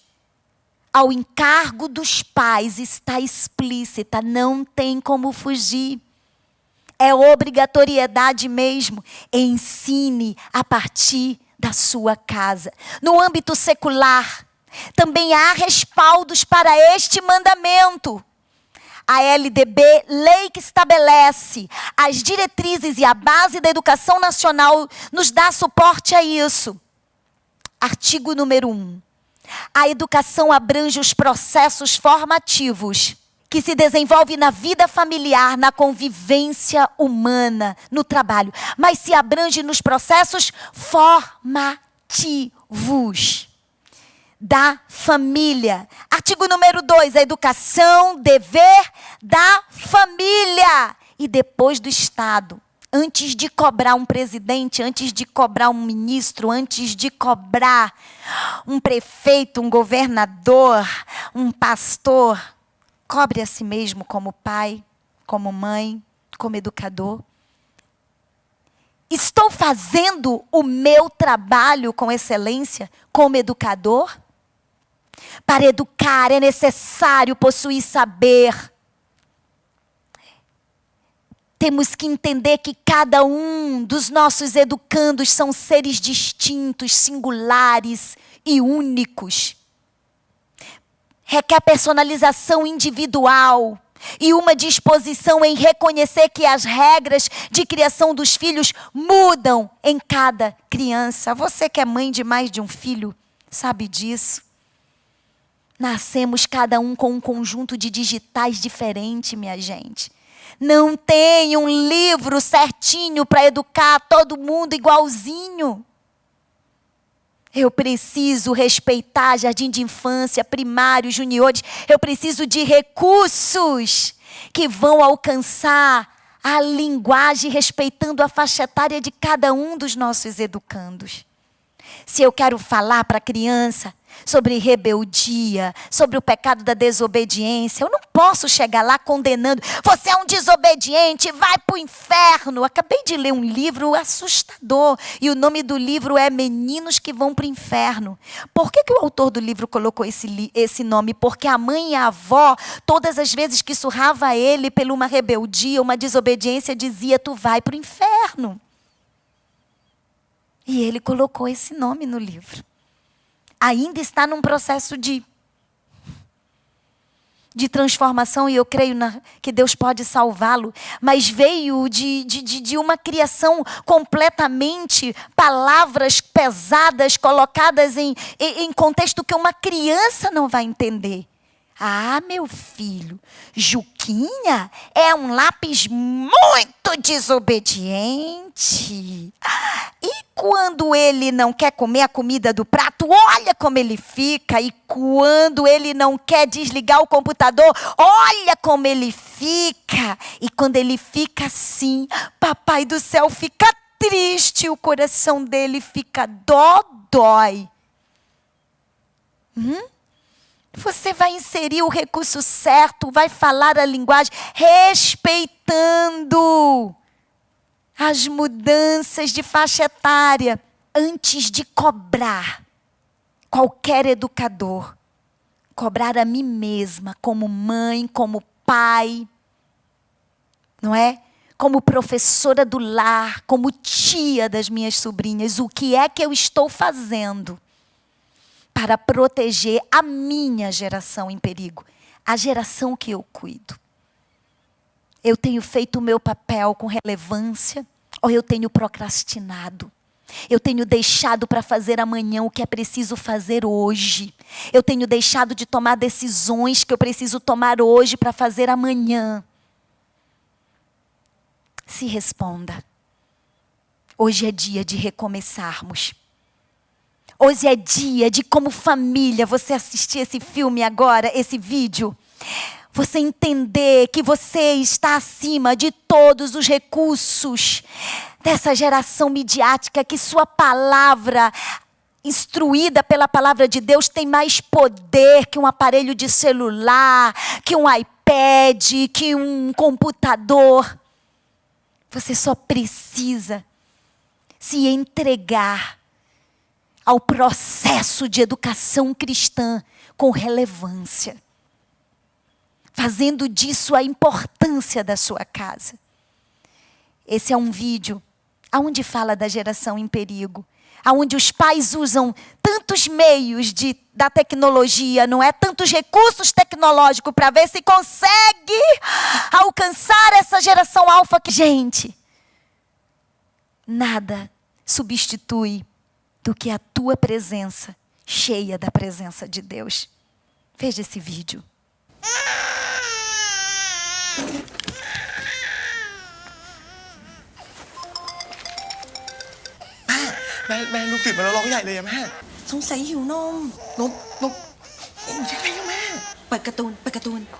Ao encargo dos pais está explícita, não tem como fugir. É obrigatoriedade mesmo. Ensine a partir da sua casa. No âmbito secular, também há respaldos para este mandamento. A LDB, lei que estabelece as diretrizes e a base da educação nacional, nos dá suporte a isso. Artigo número 1. A educação abrange os processos formativos que se desenvolvem na vida familiar, na convivência humana, no trabalho, mas se abrange nos processos formativos da família. Artigo número 2, a educação, dever da família e depois do Estado. Antes de cobrar um presidente, antes de cobrar um ministro, antes de cobrar um prefeito, um governador, um pastor, cobre a si mesmo como pai, como mãe, como educador. Estou fazendo o meu trabalho com excelência como educador? Para educar é necessário possuir saber. Temos que entender que cada um dos nossos educandos são seres distintos, singulares e únicos. Requer personalização individual e uma disposição em reconhecer que as regras de criação dos filhos mudam em cada criança. Você que é mãe de mais de um filho, sabe disso. Nascemos cada um com um conjunto de digitais diferente, minha gente. Não tem um livro certinho para educar todo mundo igualzinho. Eu preciso respeitar jardim de infância, primário, juniores. Eu preciso de recursos que vão alcançar a linguagem respeitando a faixa etária de cada um dos nossos educandos. Se eu quero falar para a criança sobre rebeldia, sobre o pecado da desobediência, eu não posso chegar lá condenando. Você é um desobediente, vai para o inferno. Acabei de ler um livro assustador e o nome do livro é Meninos que Vão para o Inferno. Por que o autor do livro colocou esse nome? Porque a mãe e a avó, todas as vezes que surrava ele por uma rebeldia, uma desobediência, dizia, tu vai para o inferno. E ele colocou esse nome no livro. Ainda está num processo de transformação e eu creio que Deus pode salvá-lo, mas veio de uma criação completamente, palavras pesadas colocadas em contexto que uma criança não vai entender. Ah, meu filho, Juquinha é um lápis muito desobediente. E quando ele não quer comer a comida do prato, olha como ele fica. E quando ele não quer desligar o computador, olha como ele fica. E quando ele fica assim, papai do céu fica triste, o coração dele fica dói. Você vai inserir o recurso certo, vai falar a linguagem respeitando as mudanças de faixa etária antes de cobrar. qualquer educador, cobrar a mim mesma como mãe, como pai, não é? Como professora do lar, como tia das minhas sobrinhas, o que é que eu estou fazendo para proteger a minha geração em perigo, a geração que eu cuido? Eu tenho feito o meu papel com relevância ou eu tenho procrastinado? Eu tenho deixado para fazer amanhã o que é preciso fazer hoje. Eu tenho deixado de tomar decisões que eu preciso tomar hoje para fazer amanhã. Se responda. Hoje é dia de recomeçarmos. Hoje é dia de, como família, você assistir esse filme agora, esse vídeo, você entender que você está acima de todos os recursos dessa geração midiática, que sua palavra, instruída pela palavra de Deus, tem mais poder que um aparelho de celular, que um iPad, que um computador. Você só precisa se entregar ao processo de educação cristã com relevância, fazendo disso a importância da sua casa. Esse é um vídeo onde fala da geração em perigo, onde os pais usam tantos meios da tecnologia, não é? Tantos recursos tecnológicos para ver se consegue alcançar essa geração alfa. Gente, nada substitui do que a tua presença, cheia da presença de Deus. Veja esse vídeo.แม่ลูกตื่นมาแล้วร้องใหญ่เลยอะแม่ สงสัยหิวนม นมโอ้ยังไงอะแม่ เปิดการ์ตูนโอ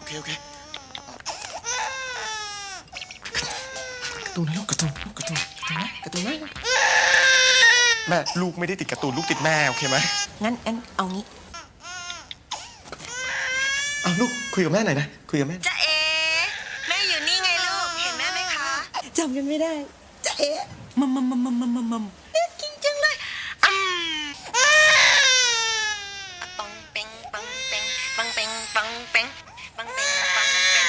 เคการ์ตูนนะลูกการ์ตูนนะแม่ลูกไม่ได้ติดการ์ตูนลูกติดแม่โอเคไหม งั้นเอางี้ อ้าวลูกคุยกับแม่หน่อยนะคุยกับแม่ จ๊ะเอ๋แม่อยู่นี่ไงลูก เห็นแม่ไหมคะ จำกันไม่ได้จะเอ๊ะมัมจริงจังเลยปังเป่งปังเป่งปังเป่งปังเป่งปังเป่งปังเป่ง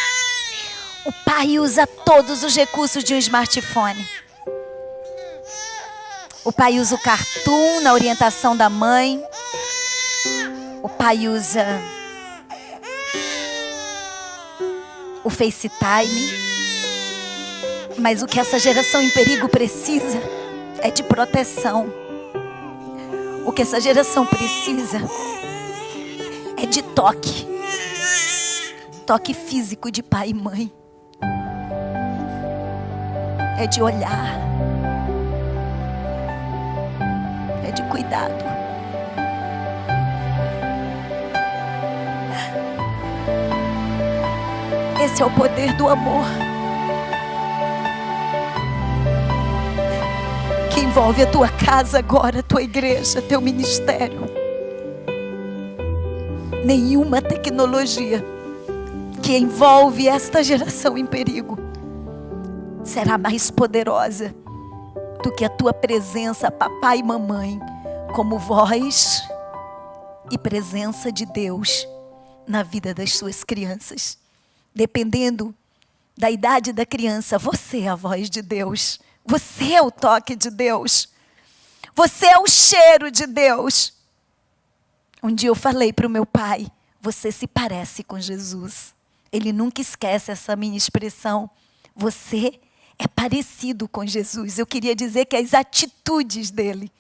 O pai usa todos os recursos de um smartphone. O pai usa o cartoon na orientação da mãe. O pai usa o FaceTime. Mas o que essa geração em perigo precisa é de proteção. O que essa geração precisa é de toque. Toque físico de pai e mãe. É de olhar. É de cuidado. Esse é o poder do amor, que envolve a tua casa agora, a tua igreja, teu ministério. Nenhuma tecnologia que envolve esta geração em perigo será mais poderosa do que a tua presença, papai e mamãe, como voz e presença de Deus na vida das suas crianças. Dependendo da idade da criança, você é a voz de Deus. Você é o toque de Deus. Você é o cheiro de Deus. Um dia eu falei para o meu pai, você se parece com Jesus. Ele nunca esquece essa minha expressão. Você é parecido com Jesus. Eu queria dizer que as atitudes dele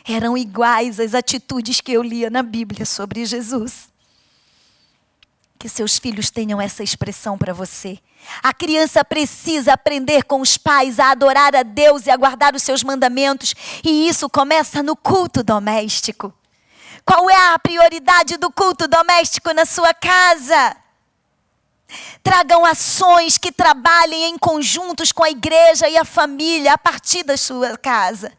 eram iguais às atitudes que eu lia na Bíblia sobre Jesus. Que seus filhos tenham essa expressão para você. A criança precisa aprender com os pais a adorar a Deus e a guardar os seus mandamentos. E isso começa no culto doméstico. Qual é a prioridade do culto doméstico na sua casa? Tragam ações que trabalhem em conjuntos com a igreja e a família a partir da sua casa.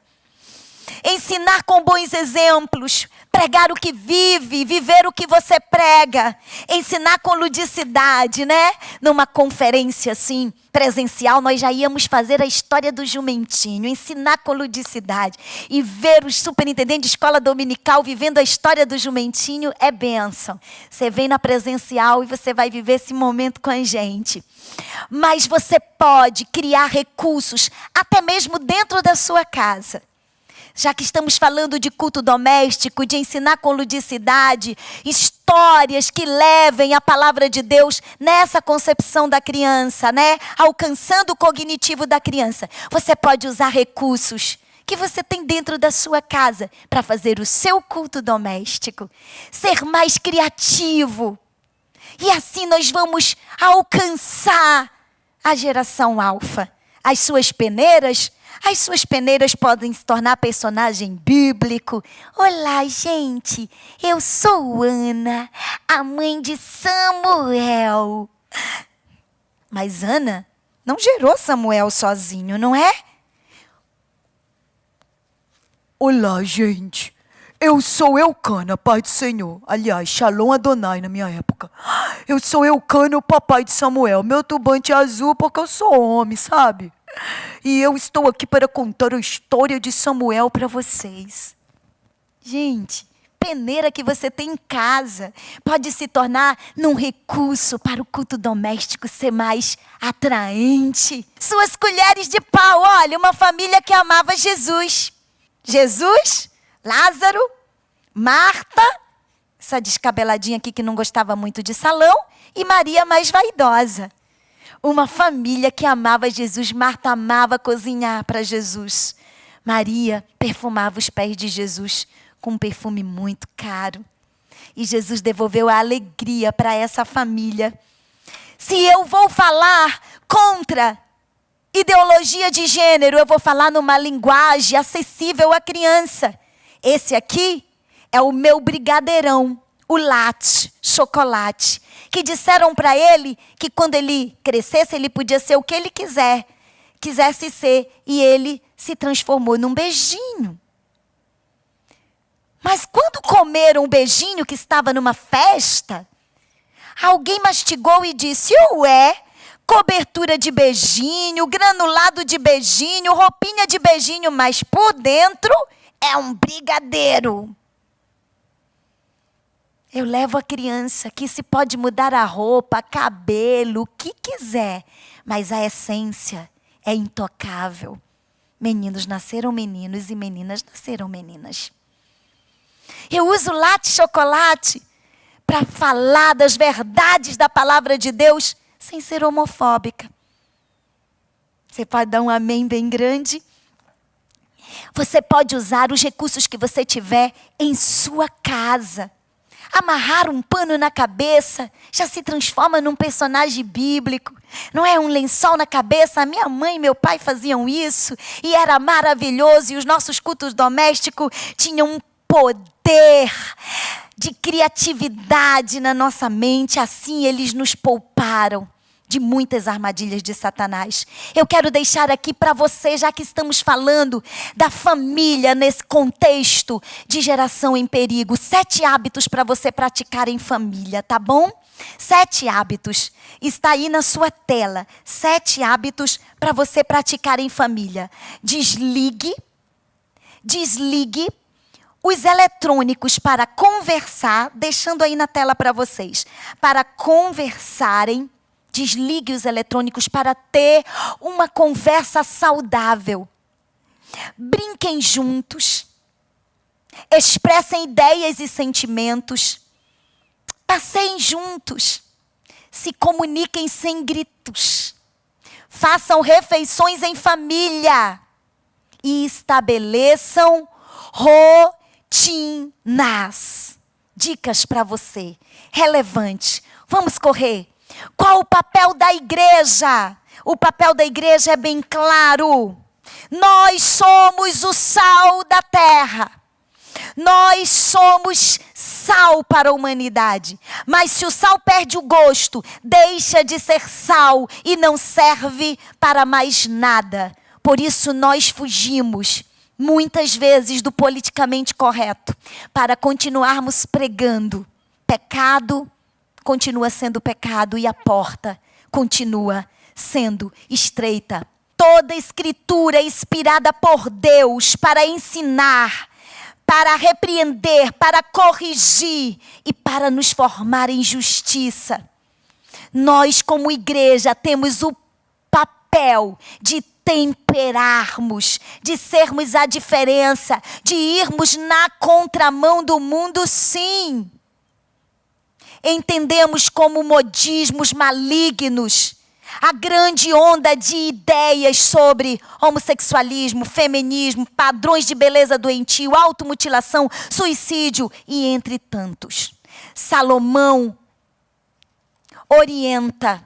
ensinar com bons exemplos, pregar o que vive, viver o que você prega, ensinar com ludicidade, né? Numa conferência assim, presencial, nós já íamos fazer a história do jumentinho, ensinar com ludicidade. E ver os superintendentes de escola dominical vivendo a história do jumentinho é bênção. Você vem na presencial e você vai viver esse momento com a gente. Mas você pode criar recursos, até mesmo dentro da sua casa. Já que estamos falando de culto doméstico, de ensinar com ludicidade, histórias que levem a palavra de Deus nessa concepção da criança, né? Alcançando o cognitivo da criança. Você pode usar recursos que você tem dentro da sua casa para fazer o seu culto doméstico. Ser mais criativo. E assim nós vamos alcançar a geração alfa. As suas peneiras podem se tornar personagem bíblico. Olá, gente. Eu sou Ana, a mãe de Samuel. Mas Ana não gerou Samuel sozinho, não é? Olá, gente. Eu sou Eucana, pai do Senhor. Aliás, Shalom Adonai na minha época. Eu sou Eucana, o papai de Samuel. Meu turbante é azul porque eu sou homem, sabe? E eu estou aqui para contar a história de Samuel para vocês. Gente, peneira que você tem em casa pode se tornar num recurso para o culto doméstico ser mais atraente. Suas colheres de pau, olha, uma família que amava Jesus. Jesus, Lázaro, Marta, essa descabeladinha aqui que não gostava muito de salão, e Maria mais vaidosa. Uma família que amava Jesus. Marta amava cozinhar para Jesus. Maria perfumava os pés de Jesus com um perfume muito caro. E Jesus devolveu a alegria para essa família. Se eu vou falar contra ideologia de gênero, eu vou falar numa linguagem acessível à criança. Esse aqui é o meu brigadeirão, o latte, chocolate, que disseram para ele que quando ele crescesse, ele podia ser o que ele quisesse ser. E ele se transformou num beijinho. Mas quando comeram o beijinho que estava numa festa, alguém mastigou e disse, ué, cobertura de beijinho, granulado de beijinho, roupinha de beijinho, mas por dentro é um brigadeiro. Eu levo a criança que se pode mudar a roupa, cabelo, o que quiser, mas a essência é intocável. Meninos nasceram meninos e meninas nasceram meninas. Eu uso latte chocolate para falar das verdades da palavra de Deus sem ser homofóbica. Você pode dar um amém bem grande? Você pode usar os recursos que você tiver em sua casa. Amarrar um pano na cabeça já se transforma num personagem bíblico. Não é um lençol na cabeça? A minha mãe e meu pai faziam isso e era maravilhoso. E os nossos cultos domésticos tinham um poder de criatividade na nossa mente. Assim eles nos pouparam de muitas armadilhas de Satanás. Eu quero deixar aqui para você, já que estamos falando da família nesse contexto de geração em perigo, 7 hábitos para você praticar em família, tá bom? 7 hábitos. Está aí na sua tela. 7 hábitos para você praticar em família. Desligue os eletrônicos para conversar, deixando aí na tela para vocês. Para conversarem, desligue os eletrônicos para ter uma conversa saudável. Brinquem juntos. Expressem ideias e sentimentos. Passeiem juntos. Se comuniquem sem gritos. Façam refeições em família. E estabeleçam rotinas. Dicas para você. Relevante. Vamos correr. Qual o papel da igreja? O papel da igreja é bem claro. Nós somos o sal da terra. Nós somos sal para a humanidade. Mas se o sal perde o gosto, deixa de ser sal e não serve para mais nada. Por isso nós fugimos muitas vezes, do politicamente correto, para continuarmos pregando. Pecado continua sendo pecado e a porta continua sendo estreita. Toda escritura é inspirada por Deus para ensinar, para repreender, para corrigir e para nos formar em justiça. Nós, como igreja, temos o papel de temperarmos, de sermos a diferença, de irmos na contramão do mundo, sim. Entendemos como modismos malignos, a grande onda de ideias sobre homossexualismo, feminismo, padrões de beleza doentio, automutilação, suicídio e entre tantos. Salomão orienta: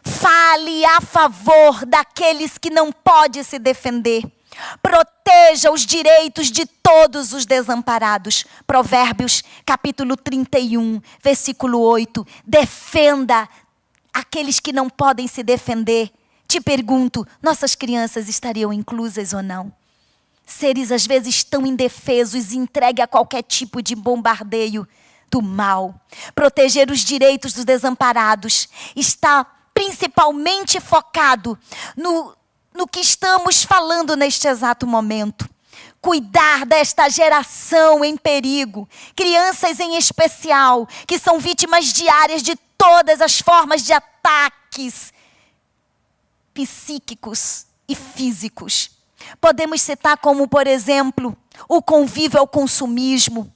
fale a favor daqueles que não podem se defender. Proteja os direitos de todos os desamparados. Provérbios, capítulo 31, versículo 8. Defenda aqueles que não podem se defender. Te pergunto, nossas crianças estariam inclusas ou não? Seres às vezes tão indefesos, entregue a qualquer tipo de bombardeio do mal. Proteger os direitos dos desamparados está principalmente focado no que estamos falando neste exato momento. Cuidar desta geração em perigo, crianças em especial, que são vítimas diárias de todas as formas de ataques psíquicos e físicos. Podemos citar como, por exemplo, o convívio ao consumismo,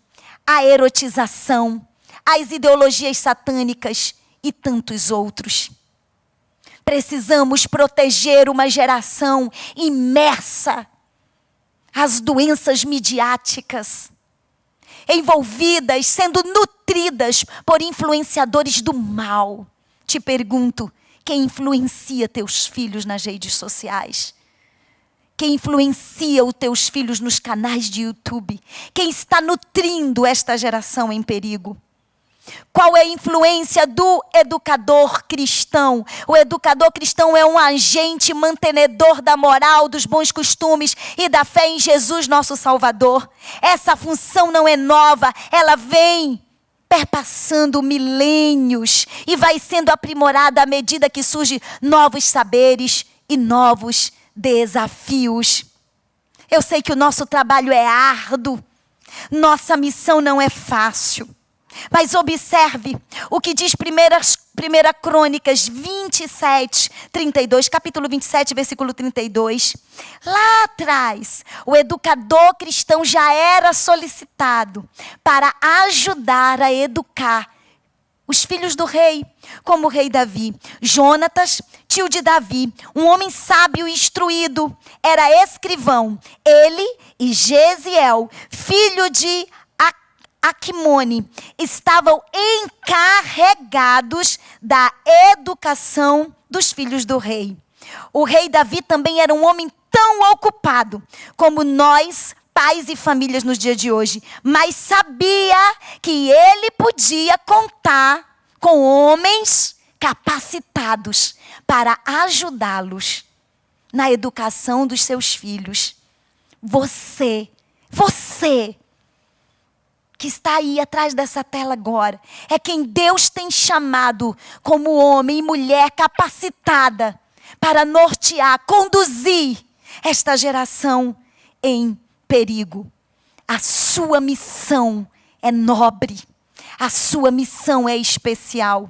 a erotização, as ideologias satânicas e tantos outros. Precisamos proteger uma geração imersa às doenças midiáticas, envolvidas, sendo nutridas por influenciadores do mal. Te pergunto, quem influencia teus filhos nas redes sociais? Quem influencia os teus filhos nos canais de YouTube? Quem está nutrindo esta geração em perigo? Qual é a influência do educador cristão? O educador cristão é um agente mantenedor da moral, dos bons costumes e da fé em Jesus, nosso Salvador. Essa função não é nova, ela vem perpassando milênios e vai sendo aprimorada à medida que surgem novos saberes e novos desafios. Eu sei que o nosso trabalho é árduo, nossa missão não é fácil. Mas observe o que diz 1 Crônicas 27, 32, capítulo 27, versículo 32. Lá atrás, o educador cristão já era solicitado para ajudar a educar os filhos do rei, como o rei Davi. Jonatas, tio de Davi, um homem sábio e instruído, era escrivão. Ele e Gesiel, filho de Aquimone, estavam encarregados da educação dos filhos do rei. O rei Davi também era um homem tão ocupado como nós, pais e famílias nos dias de hoje, mas sabia que ele podia contar com homens capacitados para ajudá-los na educação dos seus filhos. Você que está aí atrás dessa tela agora, é quem Deus tem chamado como homem e mulher capacitada para nortear, conduzir esta geração em perigo. A sua missão é nobre, a sua missão é especial.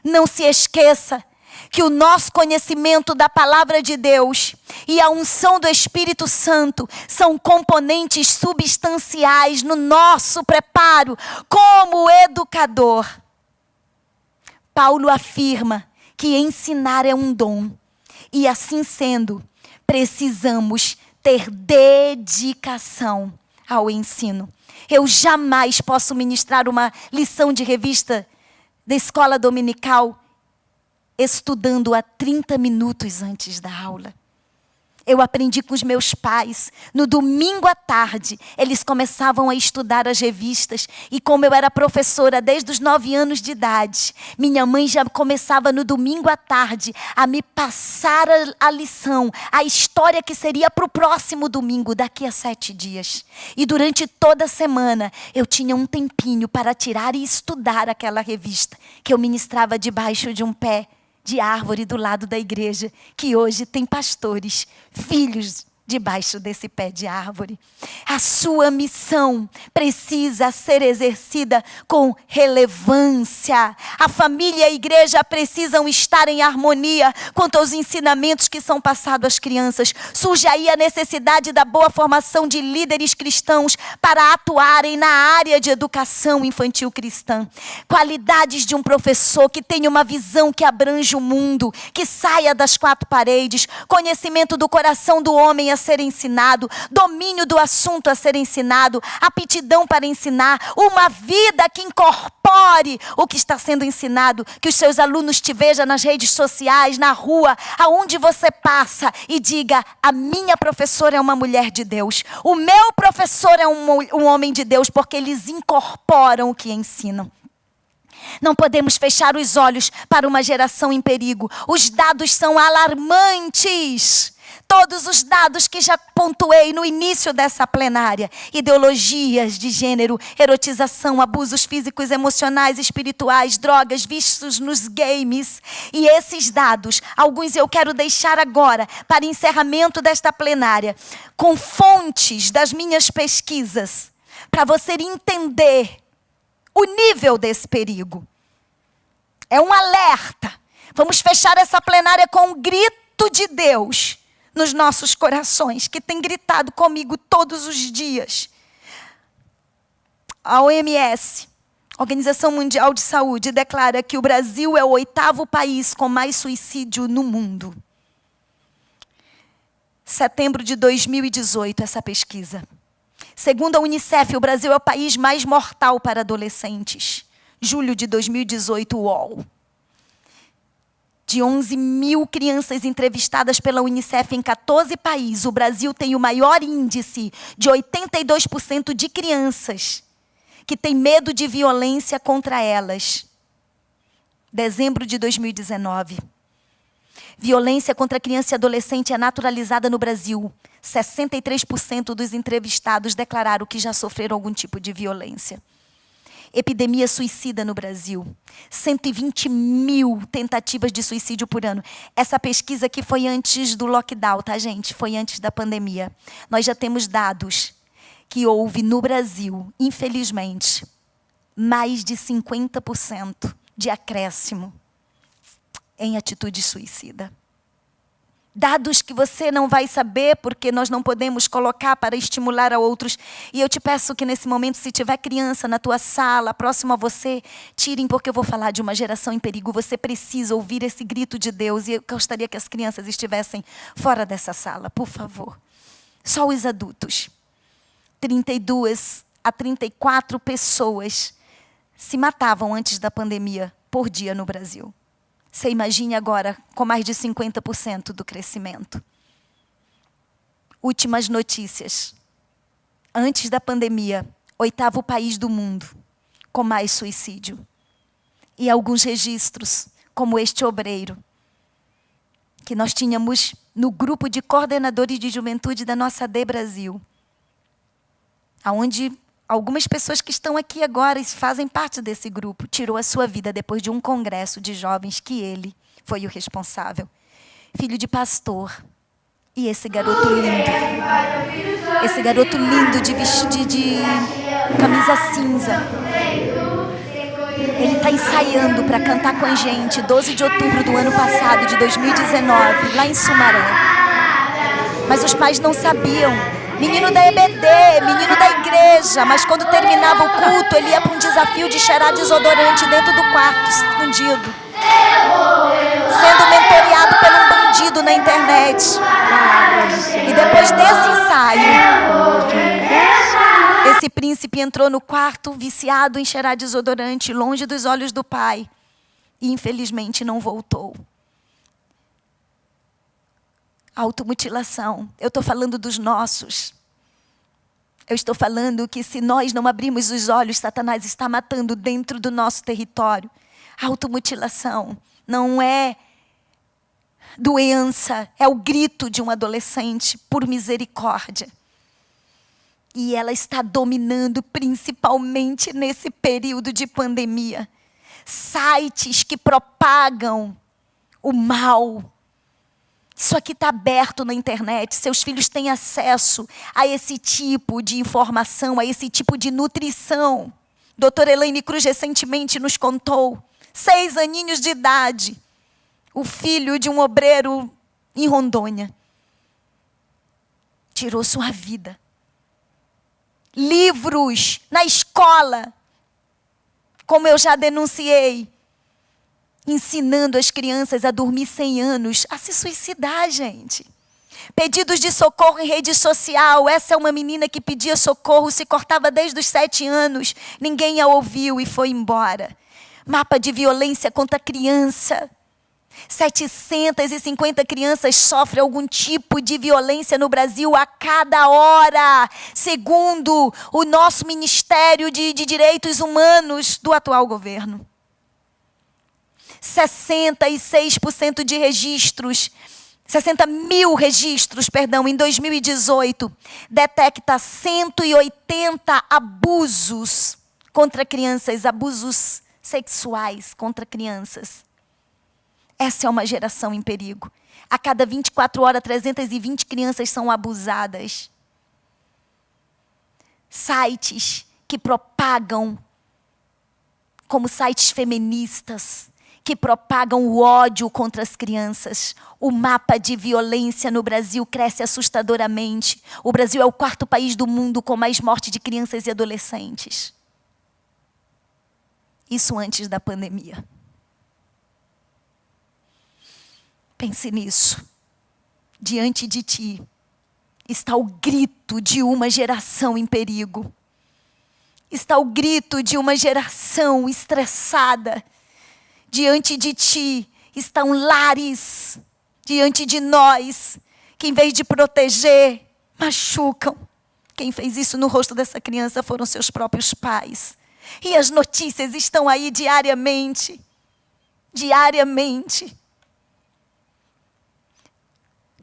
Não se esqueça que o nosso conhecimento da palavra de Deus e a unção do Espírito Santo são componentes substanciais no nosso preparo como educador. Paulo afirma que ensinar é um dom e, assim sendo, precisamos ter dedicação ao ensino. Eu jamais posso ministrar uma lição de revista da escola dominical estudando a 30 minutos antes da aula. Eu aprendi com os meus pais. No domingo à tarde, eles começavam a estudar as revistas. E como eu era professora desde os 9 anos de idade, minha mãe já começava no domingo à tarde a me passar a lição, a história que seria para o próximo domingo, daqui a 7 dias. E durante toda a semana, eu tinha um tempinho para tirar e estudar aquela revista que eu ministrava debaixo de um pé de árvore do lado da igreja, que hoje tem pastores, filhos debaixo desse pé de árvore. A sua missão precisa ser exercida com relevância. A família e a igreja precisam estar em harmonia quanto aos ensinamentos que são passados às crianças. Surge aí a necessidade da boa formação de líderes cristãos para atuarem na área de educação infantil cristã. Qualidades de um professor que tenha uma visão que abrange o mundo, que saia das 4 paredes, conhecimento do coração do homem a ser ensinado, domínio do assunto a ser ensinado, aptidão para ensinar, uma vida que incorpore o que está sendo ensinado, que os seus alunos te vejam nas redes sociais, na rua, aonde você passa e diga: a minha professora é uma mulher de Deus, o meu professor é um homem de Deus, porque eles incorporam o que ensinam. Não podemos fechar os olhos para uma geração em perigo. Os dados são alarmantes. Todos os dados que já pontuei no início dessa plenária. Ideologias de gênero, erotização, abusos físicos, emocionais, espirituais, drogas, vícios nos games. E esses dados, alguns eu quero deixar agora para encerramento desta plenária, com fontes das minhas pesquisas, para você entender o nível desse perigo. É um alerta. Vamos fechar essa plenária com um grito de Deus nos nossos corações, que tem gritado comigo todos os dias. A OMS, Organização Mundial de Saúde, declara que o Brasil é o 8º país com mais suicídio no mundo. Setembro de 2018, essa pesquisa. Segundo a Unicef, o Brasil é o país mais mortal para adolescentes. Julho de 2018, UOL. De 11 mil crianças entrevistadas pela Unicef em 14 países, o Brasil tem o maior índice de 82% de crianças que têm medo de violência contra elas. Dezembro de 2019. Violência contra criança e adolescente é naturalizada no Brasil. 63% dos entrevistados declararam que já sofreram algum tipo de violência. Epidemia suicida no Brasil. 120 mil tentativas de suicídio por ano. Essa pesquisa aqui foi antes do lockdown, tá, gente? Foi antes da pandemia. Nós já temos dados que houve no Brasil, infelizmente, mais de 50% de acréscimo em atitude suicida. Dados que você não vai saber, porque nós não podemos colocar para estimular a outros. E eu te peço que nesse momento, se tiver criança na tua sala, próximo a você, tirem, porque eu vou falar de uma geração em perigo. Você precisa ouvir esse grito de Deus. E eu gostaria que as crianças estivessem fora dessa sala, por favor. Só os adultos. 32 a 34 pessoas se matavam antes da pandemia por dia no Brasil. Você imagine agora com mais de 50% do crescimento. Últimas notícias. Antes da pandemia, 8º país do mundo com mais suicídio. E alguns registros, como este obreiro, que nós tínhamos no grupo de coordenadores de juventude da nossa AD Brasil, onde algumas pessoas que estão aqui agora e fazem parte desse grupo, tirou a sua vida depois de um congresso de jovens que ele foi o responsável. Filho de pastor. E esse garoto lindo. Esse garoto lindo de vestido de camisa cinza. Ele está ensaiando para cantar com a gente 12 de outubro do ano passado, de 2019, lá em Sumaré. Mas os pais não sabiam. Menino da EBD, menino da igreja, mas quando terminava o culto, ele ia para um desafio de cheirar desodorante dentro do quarto, escondido. Sendo mentoreado por um bandido na internet. E depois desse ensaio, esse príncipe entrou no quarto viciado em cheirar desodorante, longe dos olhos do pai. E infelizmente não voltou. Automutilação. Eu estou falando dos nossos. Eu estou falando que se nós não abrirmos os olhos, Satanás está matando dentro do nosso território. Automutilação não é doença, é o grito de um adolescente por misericórdia. E ela está dominando principalmente nesse período de pandemia. Sites que propagam o mal. Isso aqui está aberto na internet. Seus filhos têm acesso a esse tipo de informação, a esse tipo de nutrição. Doutora Elaine Cruz recentemente nos contou, 6 aninhos de idade, o filho de um obreiro em Rondônia tirou sua vida. Livros na escola, como eu já denunciei, ensinando as crianças a dormir 100 anos, a se suicidar, gente. Pedidos de socorro em rede social. Essa é uma menina que pedia socorro, se cortava desde os 7 anos. Ninguém a ouviu e foi embora. Mapa de violência contra a criança. 750 crianças sofrem algum tipo de violência no Brasil a cada hora, segundo o nosso Ministério de Direitos Humanos do atual governo. 66% de registros, 60 mil registros, em 2018, detecta 180 abusos contra crianças, abusos sexuais contra crianças. Essa é uma geração em perigo. A cada 24 horas, 320 crianças são abusadas. Sites que propagam, como sites feministas, que propagam o ódio contra as crianças. O mapa de violência no Brasil cresce assustadoramente. O Brasil é o 4º país do mundo com mais morte de crianças e adolescentes. Isso antes da pandemia. Pense nisso. Diante de ti está o grito de uma geração em perigo. Está o grito de uma geração estressada. Diante de ti estão lares, diante de nós, que em vez de proteger, machucam. Quem fez isso no rosto dessa criança foram seus próprios pais. E as notícias estão aí diariamente. Diariamente.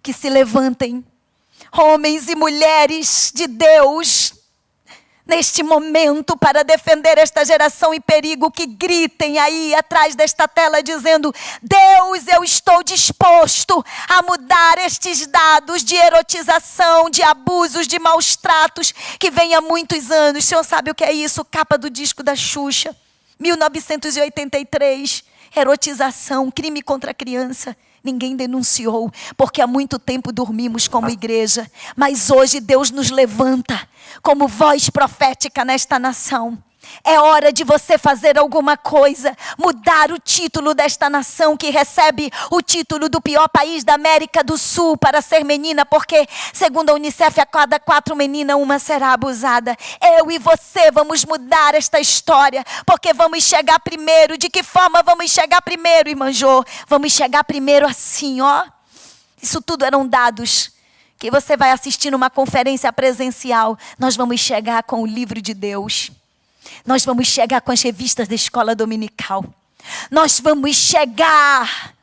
Que se levantem homens e mulheres de Deus neste momento para defender esta geração em perigo, que gritem aí atrás desta tela dizendo: Deus, eu estou disposto a mudar estes dados de erotização, de abusos, de maus tratos que vem há muitos anos. O senhor sabe o que é isso? Capa do disco da Xuxa, 1983, erotização, crime contra a criança. Ninguém denunciou, porque há muito tempo dormimos como igreja. Mas hoje Deus nos levanta como voz profética nesta nação. É hora de você fazer alguma coisa, mudar o título desta nação que recebe o título do pior país da América do Sul para ser menina, porque, segundo a Unicef, a cada 4 meninas, uma será abusada. Eu e você vamos mudar esta história, porque vamos chegar primeiro. De que forma vamos chegar primeiro, irmã Jô? Vamos chegar primeiro assim, ó. Isso tudo eram dados que você vai assistir numa conferência presencial. Nós vamos chegar com o livro de Deus. Nós vamos chegar com as revistas da escola dominical. Nós vamos chegar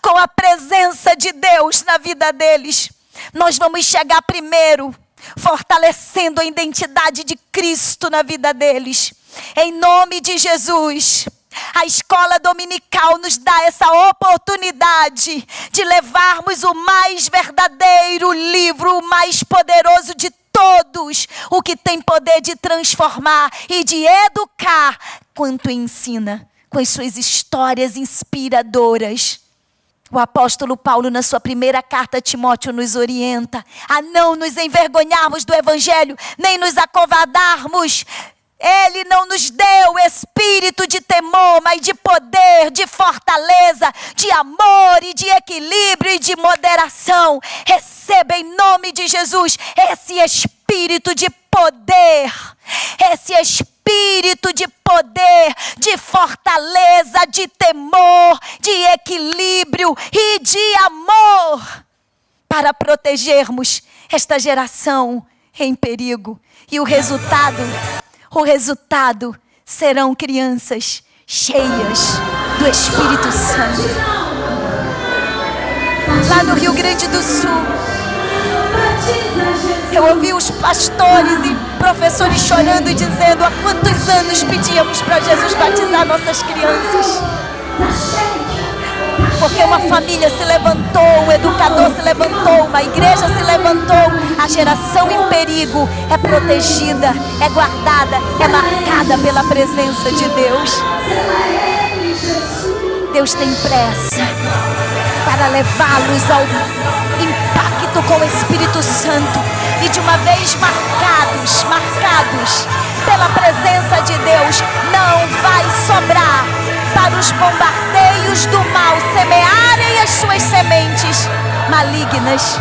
com a presença de Deus na vida deles. Nós vamos chegar primeiro, fortalecendo a identidade de Cristo na vida deles. Em nome de Jesus. A escola dominical nos dá essa oportunidade de levarmos o mais verdadeiro livro, o mais poderoso de todos, o que tem poder de transformar e de educar, quanto ensina, com as suas histórias inspiradoras. O apóstolo Paulo, na sua primeira carta a Timóteo, nos orienta a não nos envergonharmos do evangelho, nem nos acovardarmos. Ele não nos deu espírito de temor, mas de poder, de fortaleza, de amor e de equilíbrio e de moderação. Receba em nome de Jesus esse espírito de poder, esse espírito de poder, de fortaleza, de temor, de equilíbrio e de amor. para protegermos esta geração em perigo. E o resultado serão crianças cheias do Espírito Santo. Lá no Rio Grande do Sul, eu ouvi os pastores e professores chorando e dizendo: há quantos anos pedíamos para Jesus batizar nossas crianças? Porque uma família se levantou, um educador se levantou, uma igreja se levantou. A geração em perigo é protegida, é guardada, é marcada pela presença de Deus. Deus tem pressa para levá-los ao impacto com o Espírito Santo. E de uma vez marcados pela presença de Deus, não vai sobrar para os bombardeios do mal semearem as suas sementes malignas.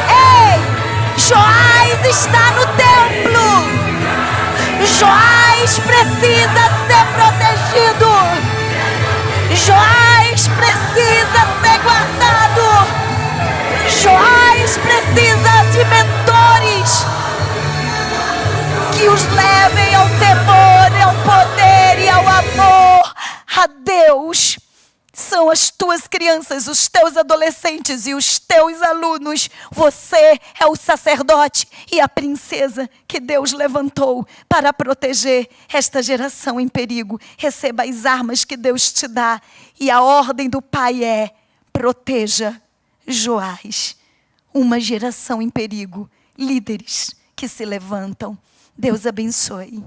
Ei, Joás está no templo. Joás precisa ser protegido. Joás precisa ser guardado. Joás precisa de mentores que os levem ao temor, ao poder e ao amor a Deus. São as tuas crianças, os teus adolescentes e os teus alunos. Você é o sacerdote e a princesa que Deus levantou para proteger esta geração em perigo. Receba as armas que Deus te dá. E a ordem do Pai é: proteja Joás. Uma geração em perigo. Líderes que se levantam. Deus abençoe.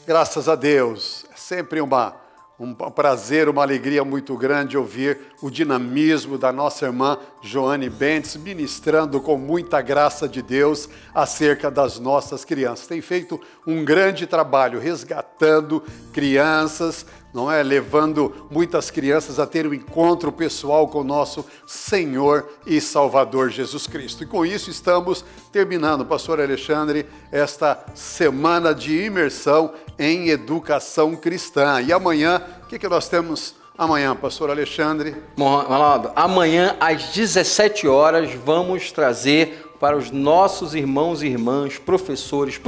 Graças a Deus. É sempre um prazer, uma alegria muito grande ouvir o dinamismo da nossa irmã Joane Bentes ministrando com muita graça de Deus acerca das nossas crianças. Tem feito um grande trabalho resgatando crianças, não é? Levando muitas crianças a ter um encontro pessoal com o nosso Senhor e Salvador Jesus Cristo. E com isso estamos terminando, pastor Alexandre, esta semana de imersão em educação cristã. E amanhã, o que nós temos amanhã, pastor Alexandre? Bom, Ronaldo, amanhã às 17 horas vamos trazer para os nossos irmãos e irmãs, professores,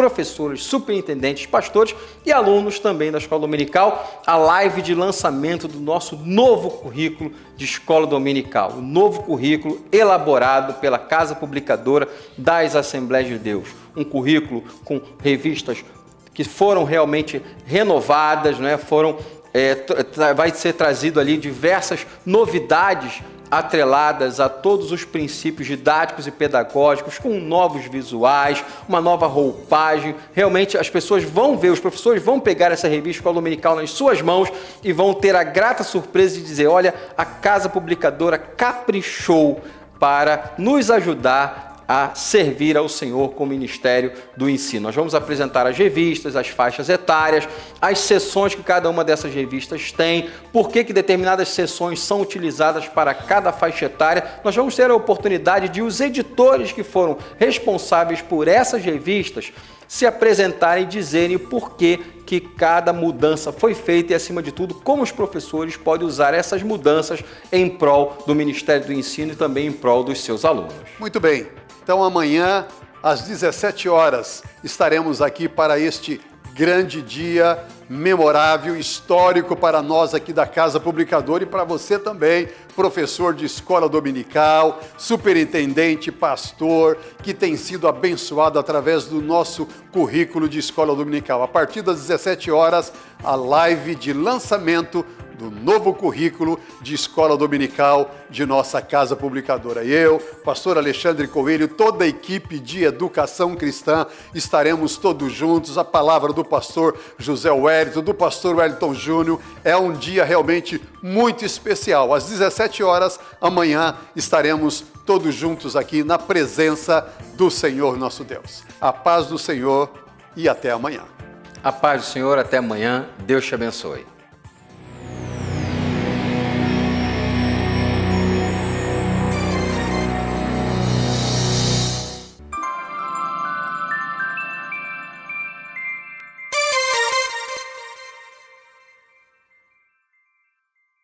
superintendentes, pastores e alunos também da Escola Dominical, a live de lançamento do nosso novo currículo de Escola Dominical, o novo currículo elaborado pela Casa Publicadora das Assembleias de Deus. Um currículo com revistas que foram realmente renovadas, né? Vai ser trazido ali diversas novidades atreladas a todos os princípios didáticos e pedagógicos, com novos visuais, uma nova roupagem. Realmente as pessoas vão ver, os professores vão pegar essa revista Escola Dominical nas suas mãos e vão ter a grata surpresa de dizer: olha, a Casa Publicadora caprichou para nos ajudar a servir ao Senhor com o Ministério do Ensino. Nós vamos apresentar as revistas, as faixas etárias, as sessões que cada uma dessas revistas tem, por que determinadas sessões são utilizadas para cada faixa etária. Nós vamos ter a oportunidade de os editores que foram responsáveis por essas revistas se apresentarem e dizerem por que cada mudança foi feita e, acima de tudo, como os professores podem usar essas mudanças em prol do Ministério do Ensino e também em prol dos seus alunos. Muito bem. Então amanhã, às 17 horas, estaremos aqui para este grande dia memorável, histórico para nós aqui da Casa Publicadora e para você também, professor de escola dominical, superintendente, pastor, que tem sido abençoado através do nosso currículo de escola dominical. A partir das 17 horas, a live de lançamento do novo currículo de escola dominical de nossa Casa Publicadora. Eu, pastor Alexandre Coelho, toda a equipe de educação cristã, estaremos todos juntos. A palavra do pastor José Wellington, do pastor Wellington Júnior, é um dia realmente muito especial. Às 17 horas, amanhã, estaremos todos juntos aqui na presença do Senhor nosso Deus. A paz do Senhor e até amanhã. A paz do Senhor, até amanhã. Deus te abençoe.